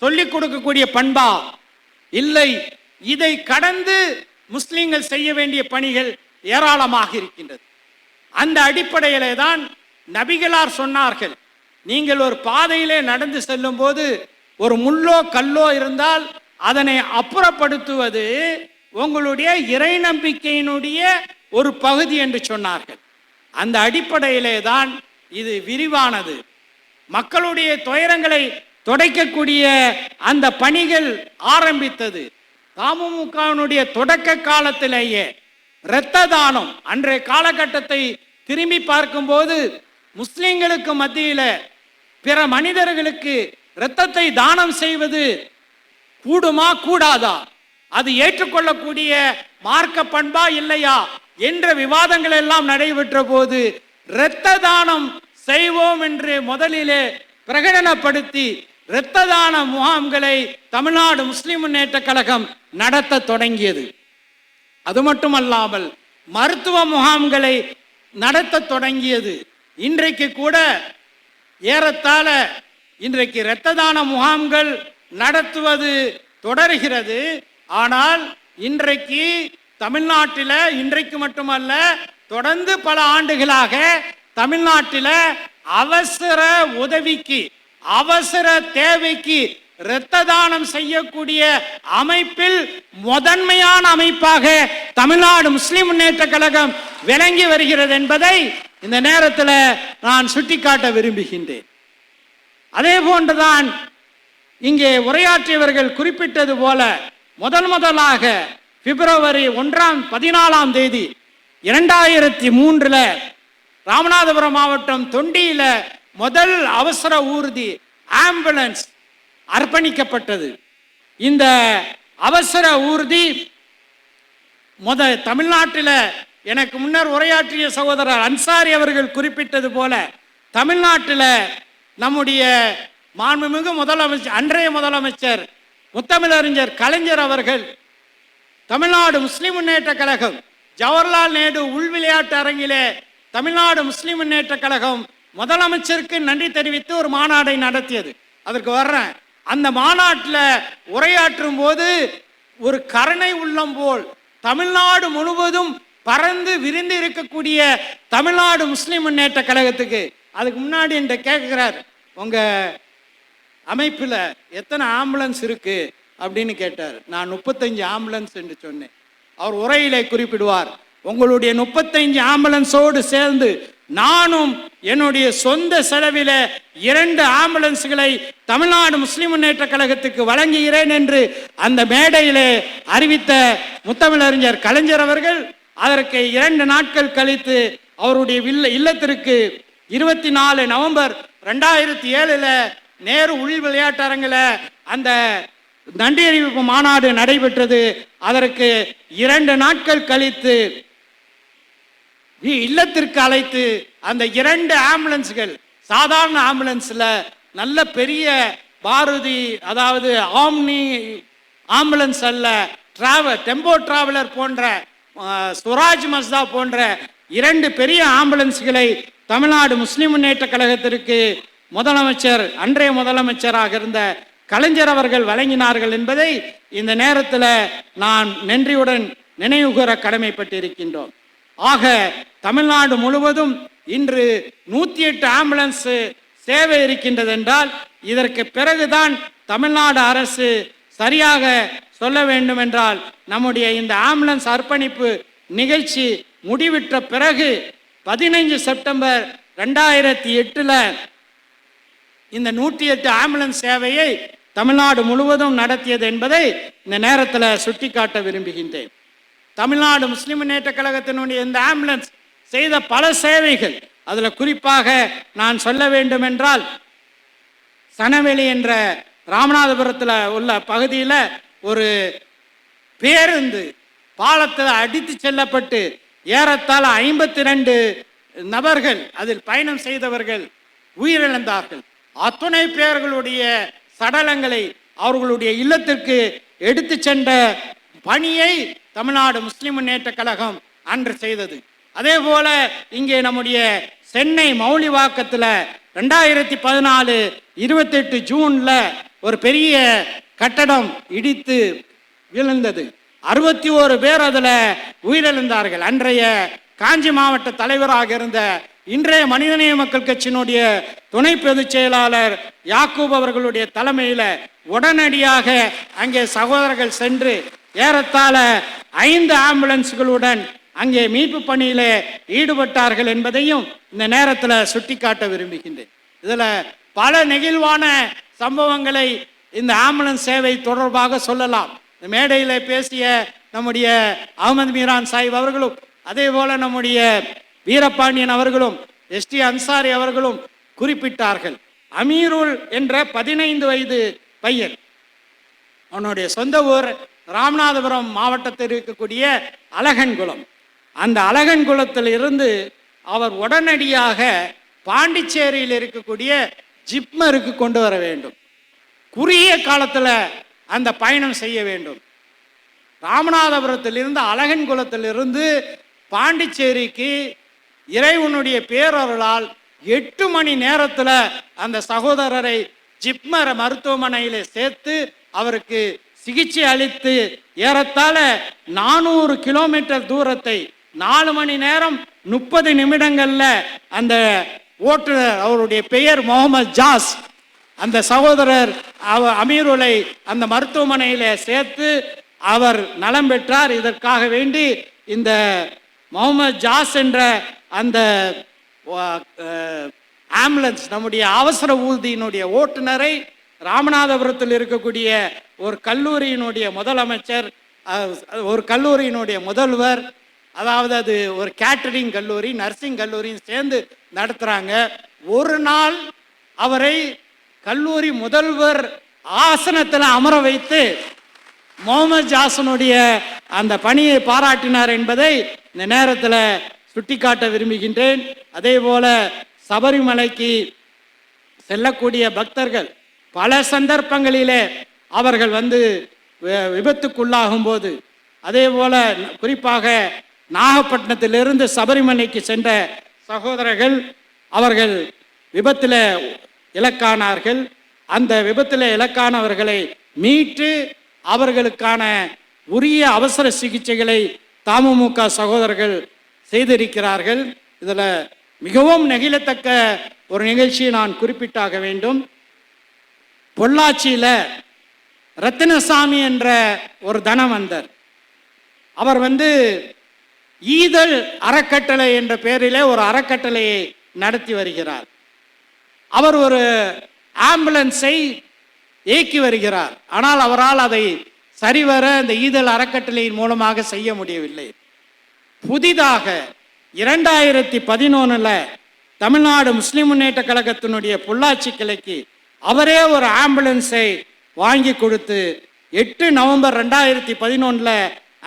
சொல்லிக் கொடுக்கக்கூடிய பண்பா? இல்லை, இதை கடந்து முஸ்லிம்கள் செய்ய வேண்டிய பணிகள் ஏராளமாக இருக்கின்றது. அந்த அடிப்படையிலே தான் நபிகளார் சொன்னார்கள், நீங்கள் ஒரு பாதையிலே நடந்து செல்லும் போது ஒரு முள்ளோ கல்லோ இருந்தால் அதனை அப்புறப்படுத்துவது உங்களுடைய இறை நம்பிக்கையினுடைய ஒரு பகுதி என்று சொன்னார்கள். அந்த அடிப்படையிலே தான் இது விரிவானது. மக்களுடைய துயரங்களை துடைக்கக்கூடிய அந்த பணிகள் ஆரம்பித்தது. தமுமுகவினுடைய தொடக்க காலத்திலேயே இரத்த தானம், அன்றைய காலகட்டத்தை திரும்பி பார்க்கும்போது முஸ்லிம்களுக்கு மத்தியில பிற மனிதர்களுக்கு இரத்தத்தை தானம் செய்வது கூடுமா கூடாதா, அது ஏற்றுக்கொள்ளக்கூடிய மார்க்க பண்பா இல்லையா என்ற விவாதங்கள் எல்லாம் நடைபெற்ற போது இரத்த தானம் செய்வோம் என்று முதலிலே பிரகடனப்படுத்தி இரத்த தான முகாம்களை தமிழ்நாடு முஸ்லிம் முன்னேற்ற கழகம் நடத்த தொடங்கியது. அது மட்டுமல்லாமல் மருத்துவ முகாம்களை நடத்த தொடங்கியது. இன்றைக்கு கூட ஏறத்தாழ இன்றைக்கு இரத்த தான முகாம்கள் நடத்துவது தொடர்கிறது. ஆனால் இன்றைக்கு தமிழ்நாட்டில், இன்றைக்கு மட்டுமல்ல தொடர்ந்து பல ஆண்டுகளாக தமிழ்நாட்டில் அவசர உதவிக்கு, அவசர தேவைக்கு இரத்த தானம் செய்யக்கூடிய அமைப்பில் முதன்மையான அமைப்பாக தமிழ்நாடு முஸ்லிம் முன்னேற்ற கழகம் விளங்கி வருகிறது என்பதை இந்த நேரத்தில் நான் சுட்டிக்காட்ட விரும்புகின்றேன். அதே போன்றுதான் இங்கே உரையாற்றியவர்கள் குறிப்பிட்டது போல முதலாக பிப்ரவரி 14ஆம் தேதி 2003 ராமநாதபுரம் மாவட்டம் தொண்டியில முதல் அவசர ஊர்தி ஆம்புலன்ஸ் அர்ப்பணிக்கப்பட்டது. இந்த அவசர ஊர்தி தமிழ்நாட்டில் எனக்கு முன்னர் உரையாற்றிய சகோதரர் அன்சாரி அவர்கள் குறிப்பிட்டது போல தமிழ்நாட்டில் நம்முடைய மாண்புமிகு முதலமைச்சர், அன்றைய முதலமைச்சர் முத்தமிழறிஞர் கலைஞர் அவர்கள் தமிழ்நாடு முஸ்லிம் முன்னேற்ற கழகம் ஜவஹர்லால் நேரு உள் விளையாட்டு அரங்கிலே தமிழ்நாடு முஸ்லிம் முன்னேற்ற கழகம் முதலமைச்சருக்கு நன்றி தெரிவித்து ஒரு மாநாடை நடத்தியது. அதற்கு வர்றேன். அந்த மாநாட்டில் உரையாற்றும் போது ஒரு கருணை உள்ளம் போல் தமிழ்நாடு முழுவதும் பறந்து விரிந்து இருக்கக்கூடிய தமிழ்நாடு முஸ்லிம் முன்னேற்ற கழகத்துக்கு, அதுக்கு முன்னாடி என்ற கேட்கிறார், உங்க அமைப்பில் எத்தனை ஆம்புலன்ஸ் இருக்கு அப்படின்னு கேட்டார். நான் 35 ஆம்புலன்ஸ் என்று சொன்னேன். அவர் உரையிலே குறிப்பிடுவார், உங்களுடைய 35 ஆம்புலன்ஸோடு சேர்ந்து நானும் என்னுடைய சொந்த செலவில 2 ஆம்புலன்ஸ்களை தமிழ்நாடு முஸ்லிம் முன்னேற்ற கழகத்துக்கு வழங்குகிறேன் என்று அந்த மேடையிலே அறிவித்த முத்தமிழறிஞர் கலைஞர் அவர்கள் அதற்கு 2 நாட்கள் கழித்து அவருடைய இல்லத்திற்கு 24 நவம்பர் 2007 நேரு உள் விளையாட்டு அரங்கில் அந்த நன்றி அறிவிப்பு மாநாடு நடைபெற்றது. அதற்கு 2 நாட்கள் கழித்து இல்லத்திற்கு அழைத்து அந்த 2 ஆம்புலன்ஸ்கள் சாதாரண ஆம்புலன்ஸ்ல நல்ல பெரிய பாரதி, அதாவது ஆம்னி ஆம்புலன்ஸ் அல்ல, டெம்போ டிராவலர் போன்ற சுராஜ் மஸ்தா போன்ற 2 பெரிய ஆம்புலன்ஸ்களை தமிழ்நாடு முஸ்லிம் முன்னேற்ற கழகத்திற்கு முதலமைச்சர், அன்றைய முதலமைச்சராக இருந்த கலைஞர் அவர்கள் வழங்கினார்கள் என்பதை இந்த நேரத்தில் நான் நன்றியுடன் நினைவுகூர கடமைப்பட்டிருக்கின்றோம். ஆக தமிழ்நாடு முழுவதும் இன்று 108 ஆம்புலன்ஸ் சேவை இருக்கின்றது என்றால் இதற்கு பிறகுதான் தமிழ்நாடு அரசு சரியாக சொல்ல வேண்டும் என்றால் நம்முடைய இந்த ஆம்புலன்ஸ் அர்ப்பணிப்பு நிகழ்ச்சி முடிவிட்ட பிறகு 15 செப்டம்பர் 2008 இந்த 108 ஆம்புலன்ஸ் சேவையை தமிழ்நாடு முழுவதும் நடத்தியது என்பதை இந்த நேரத்தில் சுட்டிக்காட்ட விரும்புகின்றேன். தமிழ்நாடு முஸ்லிம் முன்னேற்ற கழகத்தினுடைய இந்த ஆம்புலன்ஸ் செய்த பல சேவைகள், அதில் குறிப்பாக நான் சொல்ல வேண்டும் என்றால் சனவெளி என்ற ராமநாதபுரத்தில் உள்ள பகுதியில் ஒரு பேருந்து பாலத்தில் அடித்து செல்லப்பட்டு ஏறத்தாழ 52 நபர்கள் அதில் பயணம் செய்தவர்கள் உயிரிழந்தார்கள். அத்துணை பேர்களுடைய சடலங்களை அவர்களுடைய இல்லத்திற்கு எடுத்து சென்ற பணியை தமிழ்நாடு முஸ்லிம் முன்னேற்ற கழகம் அன்று செய்தது. அதே போல இங்கே நம்முடைய சென்னை மௌலிவாக்கத்தில் 2014 28 ஜூன்ல ஒரு பெரிய கட்டடம் இடித்து விழுந்தது. 61 பேர் அதில் உயிரிழந்தார்கள். அன்றைய காஞ்சி மாவட்ட தலைவராக இருந்த இன்றைய மனிதநேய மக்கள் கட்சியினுடைய துணை பொதுச் செயலாளர் யாக்கூப் அவர்களுடைய தலைமையில் உடனடியாக அங்கே சகோதரர்கள் சென்று ஏறத்தாழ 5 ஆம்புலன்ஸ்களுடன் அங்கே மீட்பு பணியில் ஈடுபட்டார்கள் என்பதையும் இந்த நேரத்தில் சுட்டிக்காட்ட விரும்புகின்றேன். இதில் பல நெகிழ்வான சம்பவங்களை இந்த ஆம்புலன்ஸ் சேவை தொடர்பாக சொல்லலாம். இந்த மேடையில் பேசிய நம்முடைய அகமது மீரான் சாஹிப் அவர்களும், அதே போல நம்முடைய வீரபாண்டியன் அவர்களும், எஸ்டி அன்சாரி அவர்களும் குறிப்பிட்டார்கள். அமீருல் என்ற 15 வயது பையன், அவனுடைய சொந்த ஊர் ராமநாதபுரம் மாவட்டத்தில் இருக்கக்கூடிய அழகன்குளம். அந்த அழகன்குளத்தில் இருந்து அவர் உடனடியாக பாண்டிச்சேரியில் இருக்கக்கூடிய ஜிப்மருக்கு கொண்டு வர வேண்டும். குறுகிய காலத்தில் அந்த பயணம் செய்ய வேண்டும். ராமநாதபுரத்திலிருந்து அழகன்குளத்திலிருந்து பாண்டிச்சேரிக்கு இறைவனுடைய பேரருளால் 8 மணி நேரத்தில் அந்த சகோதரரை ஜிப்மர் மருத்துவமனையில் சேர்த்து அவருக்கு சிகிச்சை அளித்து ஏறத்தாழ 400 கிலோமீட்டர் தூரத்தை 4 மணி நேரம் 30 நிமிடங்கள்ல அந்த ஓட்டுநர், அவருடைய பெயர் முகமது ஜாஸ், அந்த சகோதரர் அமீருலை அந்த மருத்துவமனையில் சேர்த்து அவர் நலம் பெற்றார். இதற்காக வேண்டி இந்த முகமது ஜாஸ் என்ற அந்த ஆம்புலன்ஸ் நம்முடைய அவசர ஊர்தியினுடைய ஓட்டுநரை ராமநாதபுரத்தில் இருக்கக்கூடிய ஒரு கல்லூரியினுடைய முதலமைச்சர், ஒரு கல்லூரியினுடைய முதல்வர், அதாவது அது ஒரு கேட்டரிங் கல்லூரி, நர்சிங் கல்லூரியும் சேர்ந்து நடத்துகிறாங்க. ஒரு நாள் அவரை கல்லூரி முதல்வர் ஆசனத்தில் அமர வைத்து முகமது ஜாசனுடைய அந்த பணியை பாராட்டினார் என்பதை இந்த நேரத்தில் சுட்டிக்காட்ட விரும்புகின்றேன். அதே போல சபரிமலைக்கு செல்லக்கூடிய பக்தர்கள் பல சந்தர்ப்பங்களிலே அவர்கள் விபத்துக்குள்ளாகும் போது, அதே போல குறிப்பாக நாகப்பட்டினத்திலிருந்து சபரிமலைக்கு சென்ற சகோதரர்கள் அவர்கள் விபத்தில் இலக்கானார்கள். அந்த விபத்தில் இலக்கானவர்களை மீட்டு அவர்களுக்கான உரிய அவசர சிகிச்சைகளை தமுமுக சகோதரர்கள் செய்திருக்கிறார்கள். இதில் மிகவும் நெகிழத்தக்க ஒரு நிகழ்ச்சியை நான் குறிப்பிட்டாக வேண்டும். பொள்ளாச்சியில் ரத்தினசாமி என்ற ஒரு தனவந்தர், அவர் ஈதல் அறக்கட்டளை என்ற பெயரிலே ஒரு அறக்கட்டளையை நடத்தி வருகிறார். அவர் ஒரு ஆம்புலன்ஸை இயக்கி வருகிறார். ஆனால் அவரால் அதை சரிவர அந்த ஈதல் அறக்கட்டளையின் மூலமாக செய்ய முடியவில்லை. புதிதாக 2011 தமிழ்நாடு முஸ்லிம் முன்னேற்ற கழகத்தினுடைய பொள்ளாச்சி கிளைக்கு அவரே ஒரு ஆம்புலன்ஸை வாங்கி கொடுத்து 8 நவம்பர் 2011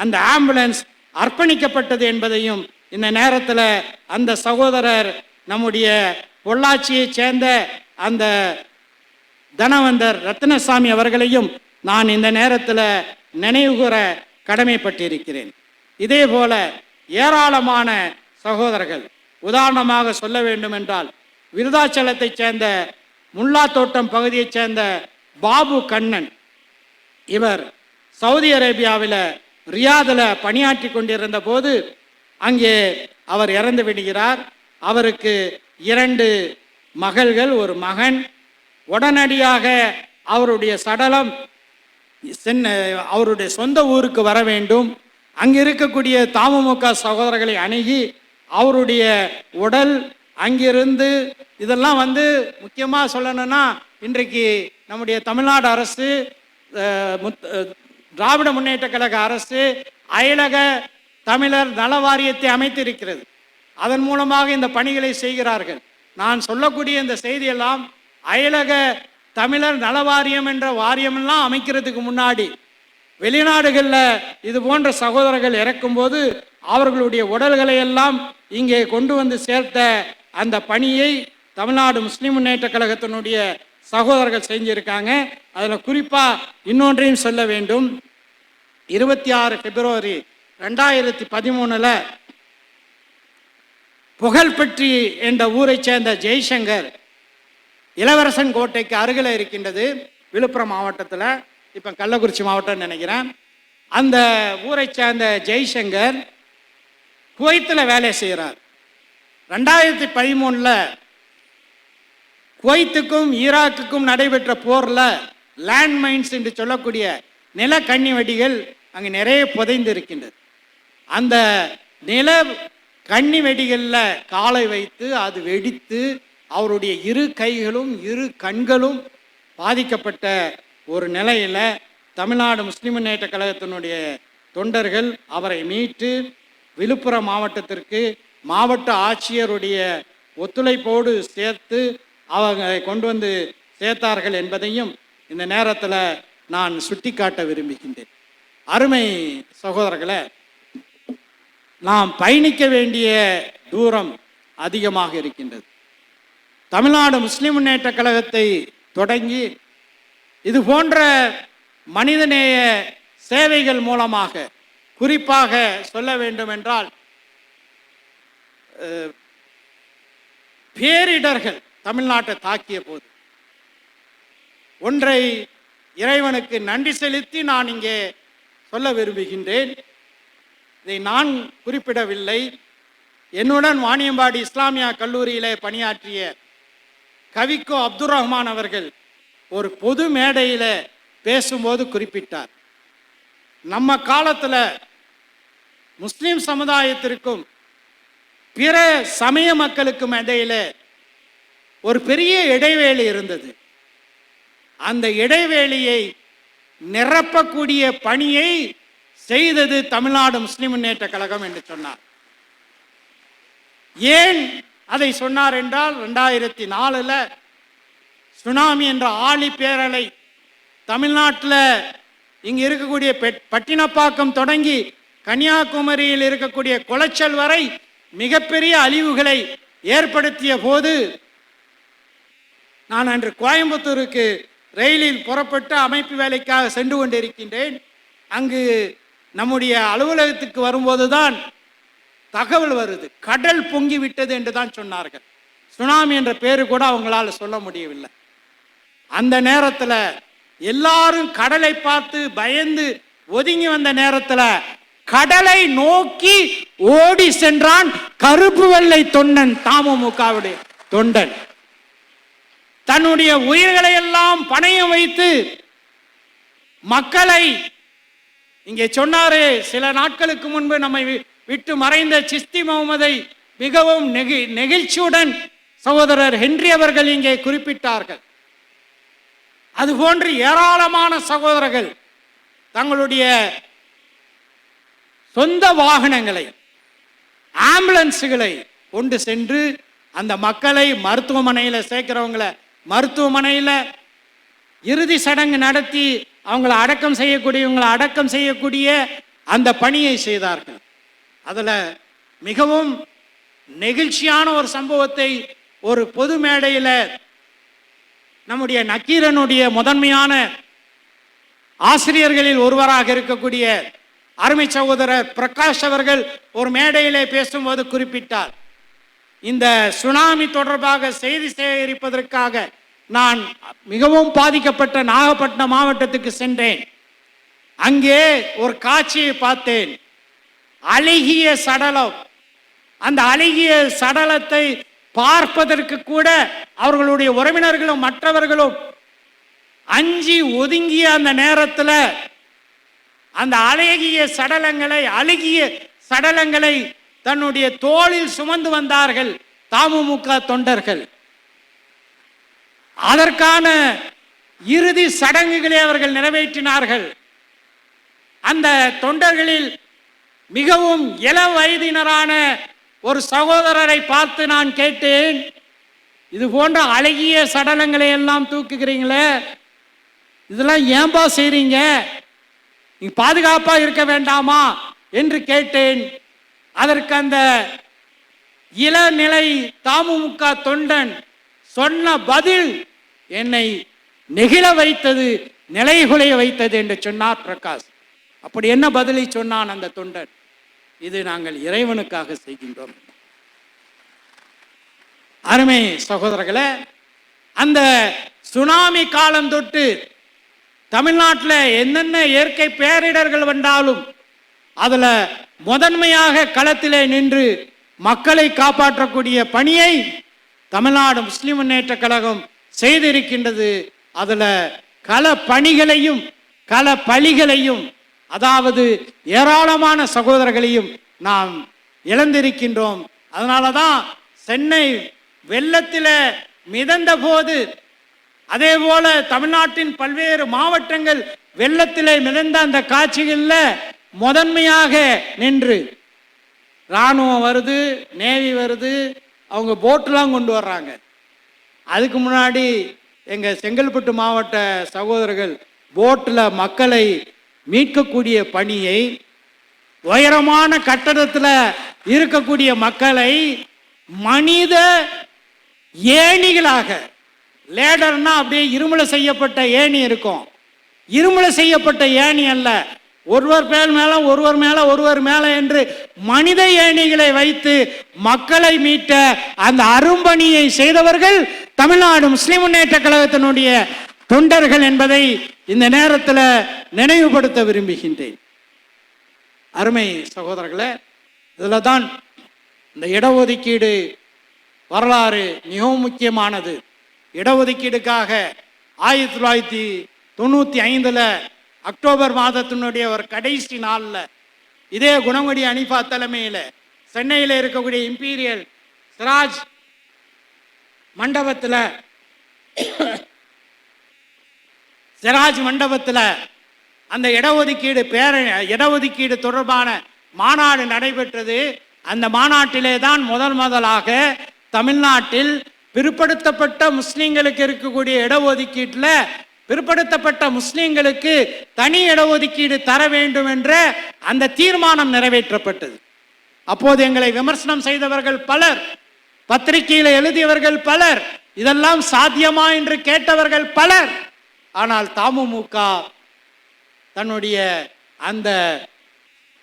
அந்த ஆம்புலன்ஸ் அர்ப்பணிக்கப்பட்டது என்பதையும் இந்த நேரத்தில் அந்த சகோதரர் நம்முடைய பொள்ளாச்சியை சேர்ந்த அந்த தனவந்தர் ரத்னசாமி அவர்களையும் நான் இந்த நேரத்தில் நினைவுகூர கடமைப்பட்டிருக்கிறேன். இதே போல ஏராளமான சகோதரர்கள், உதாரணமாக சொல்ல வேண்டும் என்றால் விருதாச்சலத்தை சேர்ந்த முல்லா தோட்டம் பகுதியைச் சேர்ந்த பாபு கண்ணன், இவர் சவுதி அரேபியாவில் ரியாதில் பணியாற்றி கொண்டிருந்த போது அங்கே அவர் இறந்து விடுகிறார். அவருக்கு 2 மகள்கள், ஒரு மகன். உடனடியாக அவருடைய சடலம் அவருடைய சொந்த ஊருக்கு வர வேண்டும். அங்கே இருக்கக்கூடிய தமுமுக சகோதரர்களை அணுகி அவருடைய உடல் அங்கிருந்து, இதெல்லாம் முக்கியமாக சொல்லணும்னா இன்றைக்கு நம்முடைய தமிழ்நாடு அரசு, திராவிட முன்னேற்ற கழக அரசு அயலக தமிழர் நல வாரியத்தை அமைத்திருக்கிறது. அதன் மூலமாக இந்த பணிகளை செய்கிறார்கள். நான் சொல்லக்கூடிய இந்த செய்தியெல்லாம் அயலக தமிழர் நல வாரியம் என்ற வாரியமெல்லாம் அமைக்கிறதுக்கு முன்னாடி வெளிநாடுகளில் இது போன்ற சகோதரர்கள் இறக்கும்போது அவர்களுடைய உடல்களை எல்லாம் இங்கே கொண்டு வந்து சேர்த்த அந்த பணியை தமிழ்நாடு முஸ்லிம் முன்னேற்ற கழகத்தினுடைய சகோதரர்கள் செஞ்சிருக்காங்க. அதில் குறிப்பாக இன்னொன்றையும் சொல்ல வேண்டும். 26 பிப்ரவரி 2013 புகழ்பெற்றி என்ற ஊரை சேர்ந்த ஜெய்சங்கர், இளவரசன் கோட்டைக்கு அருகில் இருக்கின்றது, விழுப்புரம் மாவட்டத்தில், இப்போ கள்ளக்குறிச்சி மாவட்டம் நினைக்கிறேன். அந்த ஊரை சேர்ந்த ஜெய்சங்கர் குவைத்தில் வேலை செய்கிறார். 2013 குவைத்துக்கும் ஈராக்குக்கும் நடைபெற்ற போரில் லேண்ட்மைன்ஸ் என்று சொல்லக்கூடிய நில கண்ணி வெடிகள் அங்கே நிறைய புதைந்து இருக்கின்றது. அந்த நில கண்ணி வெடிகளில் காலை வைத்து அது வெடித்து அவருடைய 2 கைகளும் 2 கண்களும் பாதிக்கப்பட்ட ஒரு நிலையில் தமிழ்நாடு முஸ்லிம் முன்னேற்ற கழகத்தினுடைய தொண்டர்கள் அவரை மீட்டு விழுப்புரம் மாவட்டத்திற்கு மாவட்ட ஆட்சியருடைய ஒத்துழைப்போடு சேர்த்து அவங்க கொண்டு வந்து சேர்த்தார்கள் என்பதையும் இந்த நேரத்தில் நான் சுட்டிக்காட்ட விரும்புகின்றேன். அருமை சகோதரர்களே, நாம் பயணிக்க வேண்டிய தூரம் அதிகமாக இருக்கின்றது. தமிழ்நாடு முஸ்லிம் முன்னேற்ற கழகத்தை தொடங்கி இது போன்ற மனிதநேய சேவைகள் மூலமாக, குறிப்பாக சொல்ல வேண்டும் என்றால் பேரிடர்கள் தமிழ்நாட்டை தாக்கிய போது ஒன்றை இறைவனுக்கு நன்றி செலுத்தி நான் இங்கே சொல்ல விரும்புகின்றேன். இதை நான் குறிப்பிடவில்லை. என்னுடன் வாணியம்பாடி இஸ்லாமியா கல்லூரியிலே பணியாற்றிய கவிக்கோ அப்துல் ரஹ்மான் அவர்கள் ஒரு பொது மேடையில் பேசும்போது குறிப்பிட்டார், நம்ம காலத்தில் முஸ்லிம் சமுதாயத்திற்கும் பிற சமய மக்களுக்கும் இடையில ஒரு பெரிய இடைவேளி இருந்தது. அந்த இடைவேளியை நிரப்பக்கூடிய பணியை செய்தது தமிழ்நாடு முஸ்லிம் முன்னேற்ற கழகம் என்று சொன்னார். ஏன் அதை சொன்னார் என்றால் 2004 சுனாமி என்ற ஆழி பேரலை தமிழ்நாட்டில் இங்கு இருக்கக்கூடிய பட்டினப்பாக்கம் தொடங்கி கன்னியாகுமரியில் இருக்கக்கூடிய குளச்சல் வரை மிகப்பெரிய அழிவுகளை ஏற்படுத்திய போது நான் அன்று கோயம்புத்தூருக்கு ரயிலில் புறப்பட்டு அமைப்பு வேலைக்காக சென்று கொண்டிருக்கின்றேன். அங்கு நம்முடைய அலுவலகத்துக்கு வரும்போதுதான் தகவல் வருது, கடல் பொங்கி விட்டது என்று தான் சொன்னார்கள். சுனாமி என்ற பேரு கூட அவங்களால சொல்ல முடியவில்லை. அந்த நேரத்தில் எல்லாரும் கடலை பார்த்து பயந்து ஒதுங்கி வந்த நேரத்தில் கடலை நோக்கி ஓடி சென்றான் கருப்பு வெள்ளை தொண்டன், தமுமுகவுடைய தொண்டன். தன்னுடைய உயிர்களை எல்லாம் பணயம் வைத்து மக்களை, இங்கே சொன்னாரே சில நாட்களுக்கு முன்பு நம்மை விட்டு மறைந்த சிஸ்தி முகமதை மிகவும் நெகிழ்ச்சியுடன் சகோதரர் ஹென்றி அவர்கள் இங்கே குறிப்பிட்டார்கள். அதுபோன்று ஏராளமான சகோதரர்கள் தங்களுடைய சொந்த வாகனங்களை, ஆம்புலன்ஸுகளை கொண்டு சென்று அந்த மக்களை மருத்துவமனையில் சேர்க்கிறவங்களை மருத்துவமனையில் இறுதி சடங்கு நடத்தி அவங்களை அடக்கம் செய்யக்கூடிய அந்த பணியை செய்தார்கள். அதில் மிகவும் நெகிழ்ச்சியான ஒரு சம்பவத்தை ஒரு பொது மேடையில் நம்முடைய நக்கீரனுடைய முதன்மையான ஆசிரியர்களில் ஒருவராக இருக்கக்கூடிய அருமை சகோதரர் பிரகாஷ் அவர்கள் ஒரு மேடையிலே பேசும்போது குறிப்பிட்டார். இந்த சுனாமி தொடர்பாக செய்தி சேகரிப்பதற்காக நான் மிகவும் பாதிக்கப்பட்ட நாகப்பட்டினம் மாவட்டத்துக்கு சென்றேன். அங்கே ஒரு காட்சியை பார்த்தேன். அழுகிய சடலம். அந்த அழுகிய சடலத்தை பார்ப்பதற்கு கூட அவர்களுடைய உறவினர்களும் மற்றவர்களும் அஞ்சி ஒதுங்கிய அந்த நேரத்தில் அந்த அழுகிய சடலங்களை தன்னுடைய தோளில் சுமந்து வந்தார்கள் தமுமுக தொண்டர்கள். அதற்கான இறுதி சடங்குகளை அவர்கள் நிறைவேற்றினார்கள். அந்த தொண்டர்களில் மிகவும் இள வயதினரான ஒரு சகோதரரை பார்த்து நான் கேட்டேன், இது போன்ற அழகிய சடலங்களை எல்லாம் தூக்குகிறீங்களே, இதெல்லாம் ஏன்பா செய்றீங்க? நீங்க பாதுகாப்பா இருக்க வேண்டாமா என்று கேட்டேன். அதற்கு அந்த இளநிலை தமுமுக தொண்டன் சொன்ன பதில் என்னை நெகிழ வைத்தது, நிலைகுலைய வைத்தது என்று சொன்னார் பிரகாஷ். அப்படி என்ன பதிலை சொன்னான் அந்த தொண்டன்? இது நாங்கள் இறைவனுக்காக செய்கின்றோம். அருமை சகோதரர்களே, அந்த சுனாமி காலம் தொட்டு தமிழ்நாட்டில் என்னென்ன இயற்கை பேரிடர்கள் வந்தாலும் அதுல முதன்மையாக களத்திலே நின்று மக்களை காப்பாற்றக்கூடிய பணியை தமிழ்நாடு முஸ்லிம் முன்னேற்ற கழகம் செய்திருக்கின்றது. அதுல கள பணிகளையும் கள பலிகளையும், அதாவது ஏராளமான சகோதரர்களையும் நாம் இழந்திருக்கின்றோம். அதனால தான் சென்னை வெள்ளத்தில் மிதந்த போது, அதே போல தமிழ்நாட்டின் பல்வேறு மாவட்டங்கள் வெள்ளத்திலே மிதந்த அந்த காட்சிகளில் முதன்மையாக நின்று இராணுவம் வருது, நேவி வருது, அவங்க போட்டெலாம் கொண்டு வர்றாங்க. அதுக்கு முன்னாடி எங்கள் செங்கல்பட்டு மாவட்ட சகோதரர்கள் போட்டில் மக்களை மீட்கக்கூடிய பணியை, உயரமான கட்டடத்தில் இருக்கக்கூடிய மக்களை மனித ஏணிகளாக, லேடர்னா அப்படியே இருமலை செய்யப்பட்ட ஏணி இருக்கும், இருமலை செய்யப்பட்ட ஏணி அல்ல, ஒருவர் மேல என்று மனித ஏணிகளை வைத்து மக்களை மீட்ட அந்த அரும்பணியை செய்தவர்கள் தமிழ்நாடு முஸ்லிம் முன்னேற்ற கழகத்தினுடைய தொண்டர்கள் என்பதை இந்த நேரத்தில் நினைவுபடுத்த விரும்புகின்றேன். அருமை சகோதரர்களே, இதில் தான் இந்த இடஒதுக்கீடு வரலாறு மிகவும் முக்கியமானது. இடஒதுக்கீடுக்காக 1995 அக்டோபர் மாதத்தினுடைய ஒரு கடைசி நாளில் இதே குணங்குடி அனிஃபா தலைமையில் சென்னையில் இருக்கக்கூடிய இம்பீரியல் சிராஜ் மண்டபத்தில் அந்த இடஒதுக்கீடு தொடர்பான மாநாடு நடைபெற்றது. அந்த மாநாட்டிலே தான் முதலாக தமிழ்நாட்டில் பிற்படுத்தப்பட்ட முஸ்லிம்களுக்கு இருக்கக்கூடிய இடஒதுக்கீட்டில் பிற்படுத்தப்பட்ட முஸ்லிம்களுக்கு தனி இடஒதுக்கீடு தர வேண்டும் என்ற அந்த தீர்மானம் நிறைவேற்றப்பட்டது. அப்போது எங்களை விமர்சனம் செய்தவர்கள் பலர், பத்திரிகையில் எழுதியவர்கள் பலர், இதெல்லாம் சாத்தியமா என்று கேட்டவர்கள் பலர். ஆனால் தமுமுக தன்னுடைய அந்த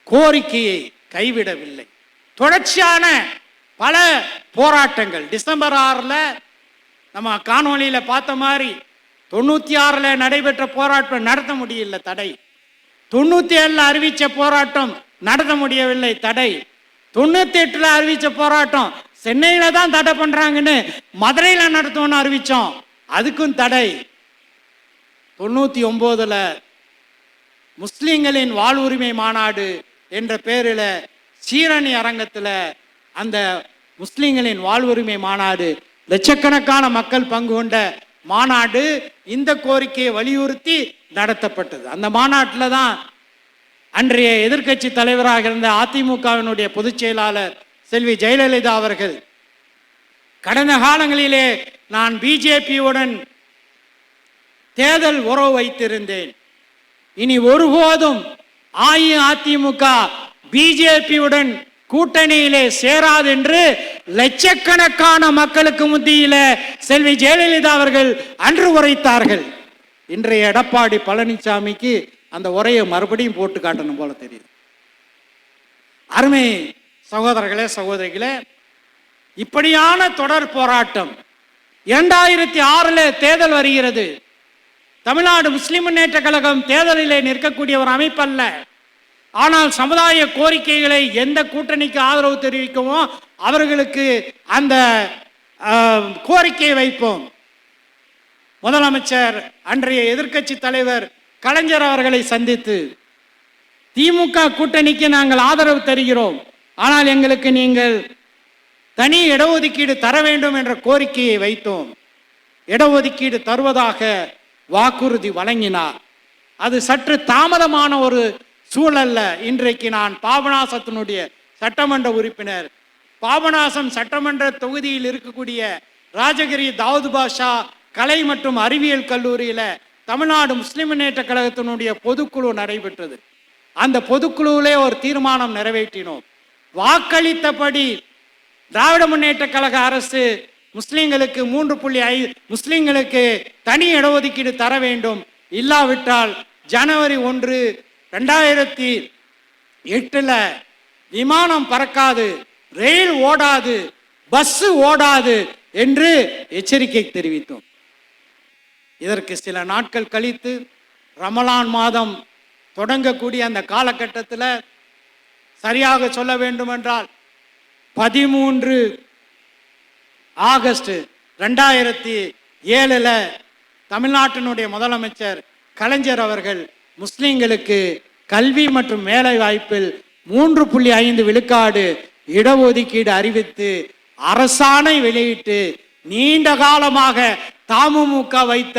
கோரிக்கையை கைவிடவில்லை. தொடர்ச்சியான பல போராட்டங்கள். டிசம்பர் 6 நம்ம காணொலியில் பார்த்த மாதிரி 96 நடைபெற்ற போராட்டம் நடத்த முடியல, தடை. 97 அறிவிச்ச போராட்டம் நடத்த முடியவில்லை, தடை. 98 அறிவிச்ச போராட்டம் சென்னையில தான் தடை பண்றாங்கன்னு மதுரையில் நடத்துவோம்னு அறிவிச்சோம், அதுக்கும் தடை. 99 முஸ்லிம்களின் வாழ்வுரிமை மாநாடு என்ற பெயரில் சீரணி அரங்கத்தில் அந்த முஸ்லிம்களின் வாழ்வுரிமை மாநாடு, லட்சக்கணக்கான மக்கள் பங்கு கொண்ட மாநாடு இந்த கோரிக்கையை வலியுறுத்தி நடத்தப்பட்டது. அந்த மாநாட்டில் தான் அன்றைய எதிர்க்கட்சி தலைவராக இருந்த அதிமுகவினுடைய பொதுச் செயலாளர் செல்வி ஜெயலலிதா அவர்கள், கடந்த காலங்களிலே நான் பிஜேபியுடன் தேர்தல் உறவு வைத்திருந்தேன், இனி ஒருபோதும் அஇஅதிமுக பிஜேபியுடன் கூட்டணியிலே சேராது என்று லட்சக்கணக்கான மக்களுக்கு மத்தியில செல்வி ஜெயலலிதா அவர்கள் அன்று உரைத்தார்கள். இன்றைய எடப்பாடி பழனிசாமிக்கு அந்த உரையை மறுபடியும் போட்டு காட்டணும் போல தெரியுது. அருமை சகோதரர்களே, சகோதரிகளே, இப்படியான தொடர் போராட்டம் 2006 தேர்தல் வருகிறது. தமிழ்நாடு முஸ்லிம் முன்னேற்ற கழகம் தேர்தலிலே நிற்கக்கூடிய ஒரு அமைப்பு அல்ல. ஆனால் சமுதாய கோரிக்கைகளை எந்த கூட்டணிக்கு ஆதரவு தெரிவிக்குமோ அவர்களுக்கு அந்த கோரிக்கையை வைப்போம். முதலமைச்சர் அன்றைய எதிர்க்கட்சி தலைவர் கலைஞர் அவர்களை சந்தித்து திமுக கூட்டணிக்கு நாங்கள் ஆதரவு தருகிறோம், ஆனால் எங்களுக்கு நீங்கள் தனி இடஒதுக்கீடு தர வேண்டும் என்ற கோரிக்கையை வைத்தோம். இடஒதுக்கீடு தருவதாக வாக்குறுதி வழங்கினார். அது சற்று தாமதமான ஒரு சூழல்ல. இன்றைக்கு நான் பாபநாசத்தினுடைய சட்டமன்ற உறுப்பினர். பாபநாசம் சட்டமன்ற தொகுதியில் இருக்கக்கூடிய ராஜகிரி தாவூத் பாஷா கலை மற்றும் அறிவியல் கல்லூரியில தமிழ்நாடு முஸ்லிம் முன்னேற்ற கழகத்தினுடைய பொதுக்குழு நடைபெற்றது. அந்த பொதுக்குழுவிலே ஒரு தீர்மானம் நிறைவேற்றினோம். வாக்களித்தபடி திராவிட முன்னேற்ற கழக அரசு முஸ்லிம்களுக்கு 3.5 முஸ்லிம்களுக்கு தனி இடஒதுக்கீடு தர வேண்டும், இல்லாவிட்டால் ஜனவரி 1, 2008 விமானம் பறக்காது, ரயில் ஓடாது, பஸ் ஓடாது என்று எச்சரிக்கை தெரிவித்தோம். இதற்கு சில நாட்கள் கழித்து ரமலான் மாதம் தொடங்கக்கூடிய அந்த காலகட்டத்தில், சரியாக சொல்ல வேண்டுமென்றால் 13 ஆகஸ்ட் 2007 தமிழ்நாட்டினுடைய முதலமைச்சர் கலைஞர் அவர்கள் முஸ்லிம்களுக்கு கல்வி மற்றும் வேலை வாய்ப்பில் 3.5 விழுக்காடு இடஒதுக்கீடு அறிவித்து அரசாணை வெளியிட்டு நீண்ட காலமாக தமுமுக வைத்த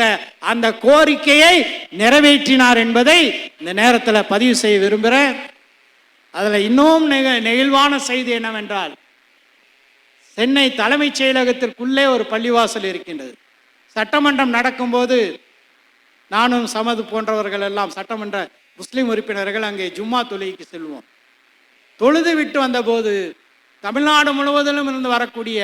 அந்த கோரிக்கையை நிறைவேற்றினார் என்பதை இந்த நேரத்தில் பதிவு செய்ய விரும்புகிறேன். அதில் இன்னும் நெகிழ்வான செய்தி என்னவென்றால், சென்னை தலைமைச் செயலகத்திற்குள்ளே ஒரு பள்ளிவாசல் இருக்கின்றது. சட்டமன்றம் நடக்கும்போது நானும் சமது போன்றவர்கள் எல்லாம் சட்டமன்ற முஸ்லிம் உறுப்பினர்கள் அங்கே ஜும்மா தொழுகைக்கு செல்வோம். தொழுது விட்டு வந்தபோது தமிழ்நாடு முழுவதிலும் இருந்து வரக்கூடிய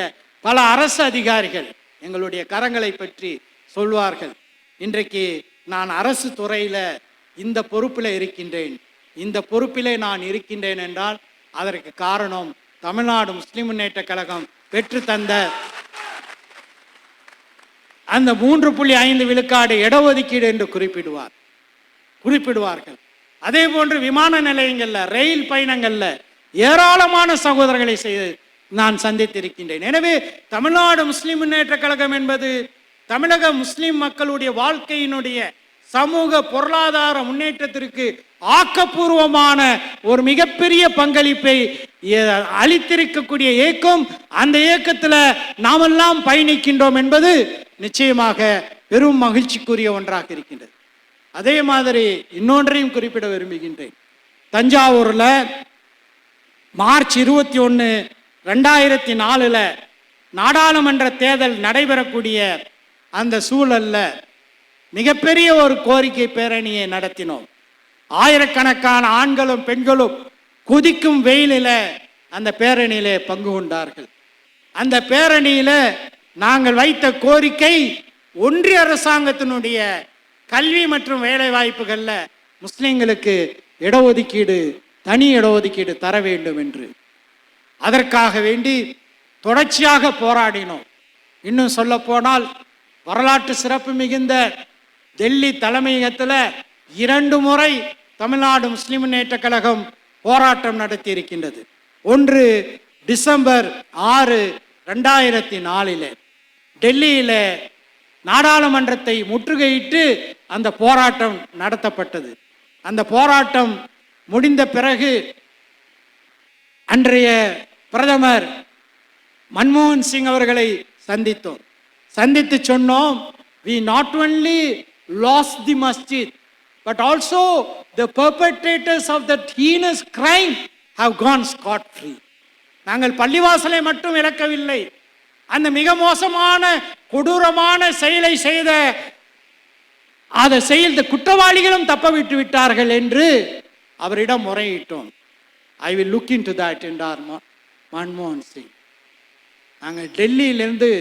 பல அரசு அதிகாரிகள் எங்களுடைய கரங்களை பற்றி சொல்வார்கள். இன்றைக்கு நான் அரசு துறையில் இந்த பொறுப்பில் இருக்கின்றேன். இந்த பொறுப்பிலே நான் இருக்கின்றேன் என்றால் அதற்கு காரணம் தமிழ்நாடு முஸ்லிம் முன்னேற்ற கழகம் பெற்று தந்த அந்த 3.5 விழுக்காடு இடஒதுக்கீடு என்று குறிப்பிடுவார்கள். அதே போன்று விமான நிலையங்கள்ல, ரயில் பயணங்கள்ல ஏராளமான சகோதரர்களை நான் சந்தித்திருக்கின்றேன். எனவே தமிழ்நாடு முஸ்லிம் முன்னேற்ற கழகம் என்பது தமிழக முஸ்லிம் மக்களுடைய வாழ்க்கையினுடைய சமூக பொருளாதார முன்னேற்றத்திற்கு ஆக்கப்பூர்வமான ஒரு மிகப்பெரிய பங்களிப்பை அளித்திருக்கக்கூடிய இயக்கம். அந்த இயக்கத்தில் நாமெல்லாம் பயணிக்கின்றோம் என்பது நிச்சயமாக பெரும் மகிழ்ச்சிக்குரிய ஒன்றாக இருக்கின்றது. அதே மாதிரி இன்னொன்றையும் குறிப்பிட விரும்புகின்றேன். தஞ்சாவூர்ல மார்ச் 21, 2004 நாடாளுமன்ற தேர்தல் நடைபெறக்கூடிய அந்த சூழல்ல மிகப்பெரிய ஒரு கோரிக்கை பேரணியை நடத்தினோம். ஆயிரக்கணக்கான ஆண்களும் பெண்களும் கொதிக்கும் வெயிலில் அந்த பேரணியிலே பங்கு கொண்டார்கள். அந்த பேரணியில நாங்கள் வைத்த கோரிக்கை ஒன்றிய அரசாங்கத்தினுடைய கல்வி மற்றும் வேலை வாய்ப்புகள்ல முஸ்லிம்களுக்கு இடஒதுக்கீடு, தனி இடஒதுக்கீடு தர வேண்டும் என்று. அதற்காக வேண்டி தொடர்ச்சியாக போராடினோம். இன்னும் சொல்ல போனால் வரலாற்று சிறப்பு மிகுந்த டெல்லி தலைமையகத்தில் 2 முறை தமிழ்நாடு முஸ்லிம் முன்னேற்ற கழகம் போராட்டம் நடத்தி இருக்கின்றது. ஒன்று டிசம்பர் 6, 2004 டெல்லியில நாடாளுமன்றத்தை முற்றுகையிட்டு அந்த போராட்டம் நடத்தப்பட்டது. அந்த போராட்டம் முடிந்த பிறகு அன்றைய பிரதமர் மன்மோகன் சிங் அவர்களை சந்தித்தோம். சந்தித்து சொன்னோம், we not only lost the masjid but also the perpetrators of that heinous crime have gone scot free. நாங்கள் பள்ளிவாசலை மட்டும் இழக்கவில்லை, அந்த மிக மோசமான கொடூரமான செயலை செய்த குற்றவாளிகளும் தப்ப விட்டு விட்டார்கள் என்று அவரிடம் முறையிட்டோம். I will look into that என்றார் மன்மோகன் சிங். நாங்கள் டெல்லியிலிருந்து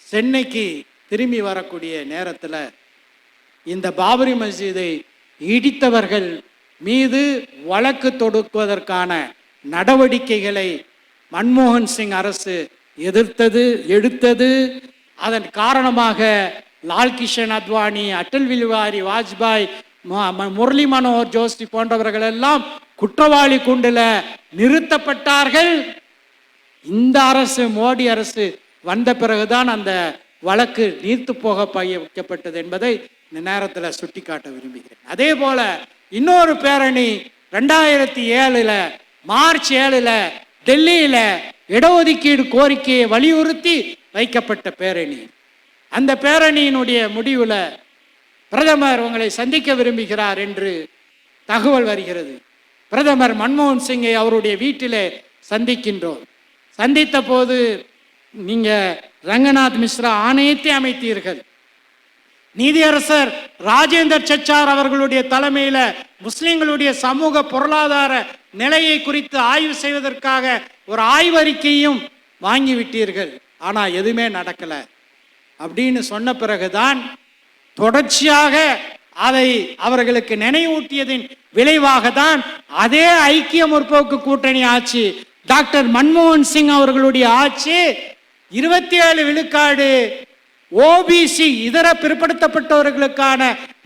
சென்னைக்கு திரும்பி வரக்கூடிய நேரத்தில் இந்த பாபரி மஸ்ஜிதை இடித்தவர்கள் மீது வழக்கு தொடுப்பதற்கான நடவடிக்கைகளை மன்மோகன் சிங் அரசு எடுத்தது. அதன் காரணமாக லால் கிஷன் அத்வானி, அடல் பிஹாரி வாஜ்பாய், முரளி மனோகர் ஜோஷி போன்றவர்கள் எல்லாம் குற்றவாளி கூண்டில் நிறுத்தப்பட்டார்கள். இந்த அரசு, மோடி அரசு வந்த பிறகுதான் அந்த வழக்கு நீர்த்து போக வைக்கப்பட்டது என்பதை இந்த நேரத்தில் சுட்டிக்காட்ட விரும்புகிறேன். அதே போல இன்னொரு பேரணி 2007 மார்ச் 7 டெல்லியில இடஒதுக்கீடு கோரிக்கையை வலியுறுத்தி வைக்கப்பட்ட பேரணி. அந்த பேரணியினுடைய முடிவில் பிரதமர் உங்களை சந்திக்க விரும்புகிறார் என்று தகவல் வருகிறது. பிரதமர் மன்மோகன் சிங்கை அவருடைய வீட்டிலே சந்திக்கின்றோம். சந்தித்த போது நீங்க ரங்கநாத் மிஸ்ரா ஆணையத்தை அமைத்தீர்கள். நீதியரசர் ராஜேந்தர் சச்சார் அவர்களுடைய தலைமையில முஸ்லிம்களுடைய சமூக பொருளாதார நிலையை குறித்து ஆய்வு செய்வதற்காக ஒரு ஆய்வறிக்கையும் வாங்கிவிட்டீர்கள். ஆனா எதுவுமே நடக்கல அப்படின்னு சொன்ன பிறகுதான் தொடர்ச்சியாக அதை அவர்களுக்கு நினைவூட்டியதின் விளைவாக தான் அதே ஐக்கிய முற்போக்கு கூட்டணி ஆட்சி, டாக்டர் மன்மோகன் சிங் அவர்களுடைய ஆட்சி 27 விழுக்காடு ஓபிசி இதர பிற்படுத்தப்பட்டவர்களுக்கான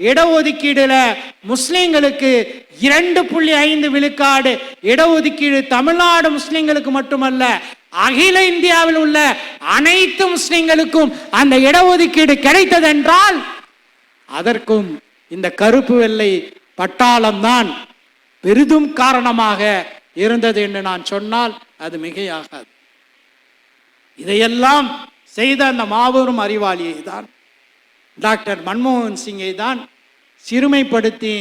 இடஒதுக்கீடுல முஸ்லிம்களுக்கு 2.5 விழுக்காடு இடஒதுக்கீடு தமிழ்நாடு முஸ்லிம்களுக்கு மட்டுமல்ல அகில இந்தியாவில் உள்ள அனைத்து முஸ்லிம்களுக்கும் அந்த இடஒதுக்கீடு கிடைத்ததென்றால் அதற்கும் இந்த கருப்பு வெள்ளை பட்டாளம் தான் பெரிதும் காரணமாக இருந்தது என்று நான் சொன்னால் அது மிகையாகாது. இதையெல்லாம் செய்த அந்த மாபெரும் அறிவாளியை தான், டாக்டர் மன்மோகன் சிங்கை தான் சிறுமைப்படுத்தி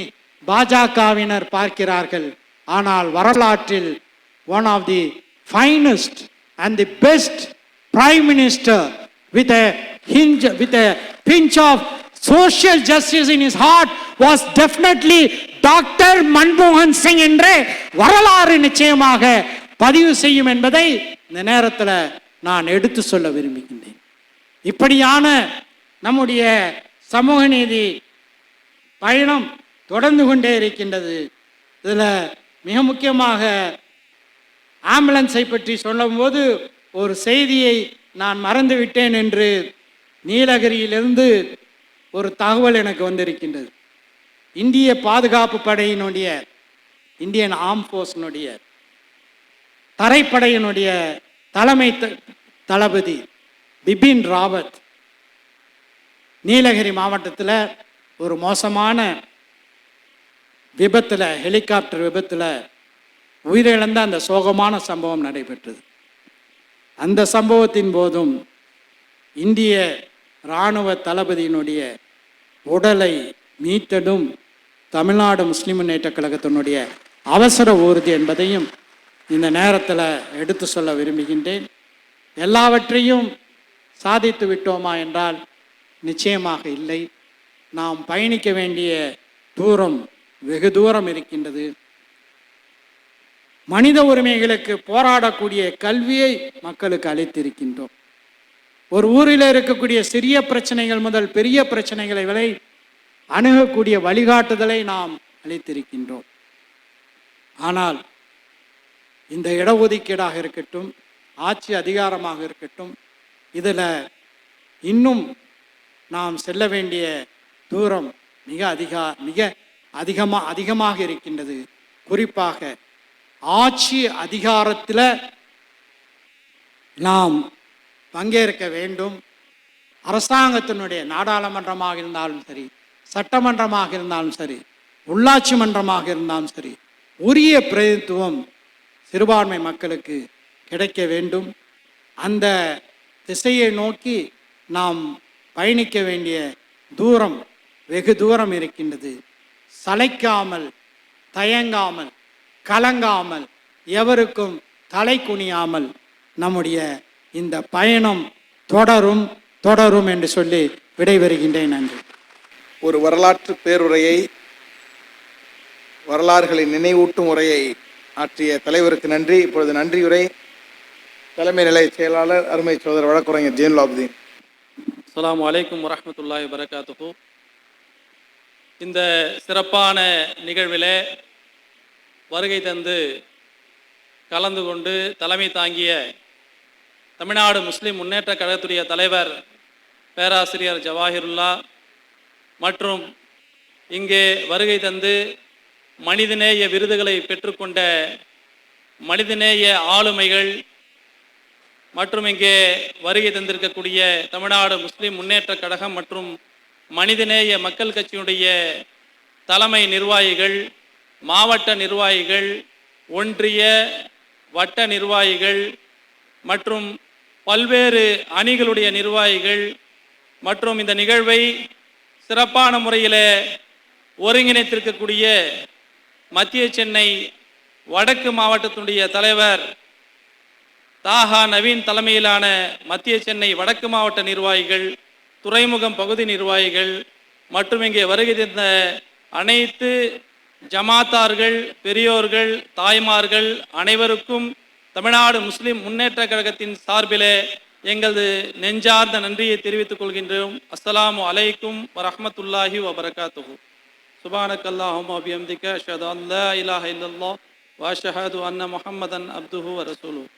பாஜகவினர் பார்க்கிறார்கள். ஆனால் வரலாற்றில் one of the finest and the best prime minister with a pinch of social justice in his heart was definitely doctor மன்மோகன் சிங் என்று வரலாறு நிச்சயமாக பதிவு செய்யும் என்பதை இந்த நேரத்தில் நான் எடுத்து சொல்ல விரும்புகின்றேன். இப்படியான நம்முடைய சமூக நீதி பயணம் தொடர்ந்து கொண்டே இருக்கின்றது. இதில் மிக முக்கியமாக ஆம்புலன்ஸை பற்றி சொல்லும்போது ஒரு செய்தியை நான் மறந்துவிட்டேன் என்று நீலகிரியிலிருந்து ஒரு தகவல் எனக்கு வந்திருக்கின்றது. இந்திய பாதுகாப்பு படையினுடைய, இந்தியன் ஆர்ம் ஃபோர்ஸினுடைய தரைப்படையினுடைய தலைமை தளபதி பிபின் ராவத் நீலகிரி மாவட்டத்தில் ஒரு மோசமான விபத்தில், ஹெலிகாப்டர் விபத்தில் உயிரிழந்த அந்த சோகமான சம்பவம் நடைபெற்றது. அந்த சம்பவத்தின் போதும் இந்திய இராணுவ தளபதியினுடைய உடலை மீட்டதும் தமிழ்நாடு முஸ்லிம் முன்னேற்ற கழகத்தினுடைய அவசர ஊர்தி என்பதையும் இந்த நேரத்தில் எடுத்து சொல்ல விரும்புகின்றேன். எல்லாவற்றையும் சாதித்து விட்டோமா என்றால் நிச்சயமாக இல்லை. நாம் பயணிக்க வேண்டிய தூரம் வெகு தூரம் இருக்கின்றது. மனித உரிமைகளுக்கு போராடக்கூடிய கல்வியை மக்களுக்கு அளித்திருக்கின்றோம். ஒரு ஊரில் இருக்கக்கூடிய சிறிய பிரச்சனைகள் முதல் பெரிய பிரச்சனைகளை வரை அணுகக்கூடிய வழிகாட்டுதலை நாம் அளித்திருக்கின்றோம். ஆனால் இந்த இடஒதுக்கீடாக இருக்கட்டும், ஆட்சி அதிகாரமாக இருக்கட்டும், இதில் இன்னும் நாம் செல்ல வேண்டிய தூரம் மிக அதிகமாக இருக்கின்றது. குறிப்பாக ஆட்சி அதிகாரத்தில் நாம் பங்கேற்க வேண்டும். அரசாங்கத்தினுடைய நாடாளுமன்றமாக இருந்தாலும் சரி, சட்டமன்றமாக இருந்தாலும் சரி, உள்ளாட்சி மன்றமாக இருந்தாலும் சரி, உரிய பிரதித்துவம் சிறுபான்மை மக்களுக்கு கிடைக்க வேண்டும். அந்த திசையை நோக்கி நாம் பயணிக்க வேண்டிய தூரம் வெகு தூரம் இருக்கின்றது. சளைக்காமல், தயங்காமல், கலங்காமல், எவருக்கும் தலை குனியாமல் நம்முடைய இந்த பயணம் தொடரும் தொடரும் என்று சொல்லி விடைபெறுகின்றேன். நன்றி. ஒரு வரலாற்று பேருரையை, வரலாறுகளை நினைவூட்டும் உரையை ஆற்றிய தலைவருக்கு நன்றி. இப்பொழுது நன்றியுரை தலைமை நிலைய செயலாளர் அருமை சோதரர் வழக்குரைஞர் ஜெயினுல் ஆபிதீன். அஸ்ஸலாமு அலைக்கும் வரஹ்மத்துல்லாஹி வபரகாத்துஹு. இந்த சிறப்பான நிகழ்வில் வருகை தந்து கலந்து கொண்டு தலைமை தாங்கிய தமிழ்நாடு முஸ்லிம் முன்னேற்ற கழகத்துடைய தலைவர் பேராசிரியர் ஜவாஹிருல்லா மற்றும் இங்கே வருகை தந்து மனிதநேய விருதுகளை பெற்றுக்கொண்ட மனிதநேய ஆளுமைகள் மற்றும் இங்கே வருகை தந்திருக்கக்கூடிய தமிழ்நாடு முஸ்லிம் முன்னேற்ற கழகம் மற்றும் மனிதநேய மக்கள் கட்சியினுடைய தலைமை நிர்வாகிகள், மாவட்ட நிர்வாகிகள், ஒன்றிய வட்ட நிர்வாகிகள் மற்றும் பல்வேறு அணிகளுடைய நிர்வாகிகள் மற்றும் இந்த நிகழ்வை சிறப்பான முறையில் ஒருங்கிணைத்திருக்கக்கூடிய மத்திய சென்னை வடக்கு மாவட்டத்தினுடைய தலைவர் தாஹா நவீன் தலைமையிலான மத்திய சென்னை வடக்கு மாவட்ட நிர்வாகிகள், துறைமுகம் பகுதி நிர்வாகிகள் மற்றும் இங்கே வருகை தந்த அனைத்து ஜமாத்தார்கள், பெரியோர்கள், தாய்மார்கள் அனைவருக்கும் தமிழ்நாடு முஸ்லிம் முன்னேற்ற கழகத்தின் சார்பிலே எங்களது நெஞ்சார்ந்த நன்றியை தெரிவித்துக் கொள்கின்றோம். அஸ்ஸலாமு அலைக்கும் வரஹ்மத்துல்லாஹி வபரகாத்துஹு. சுப்ஹானக்கல்லாஹும்ம வபிஹம்திக அஷ்ஹது அன் லா இலாஹா இல்லல்லாஹ் வ அஷ்ஹது அன்ன முஹம்மதன் அப்துஹு வ ரசூலுஹு.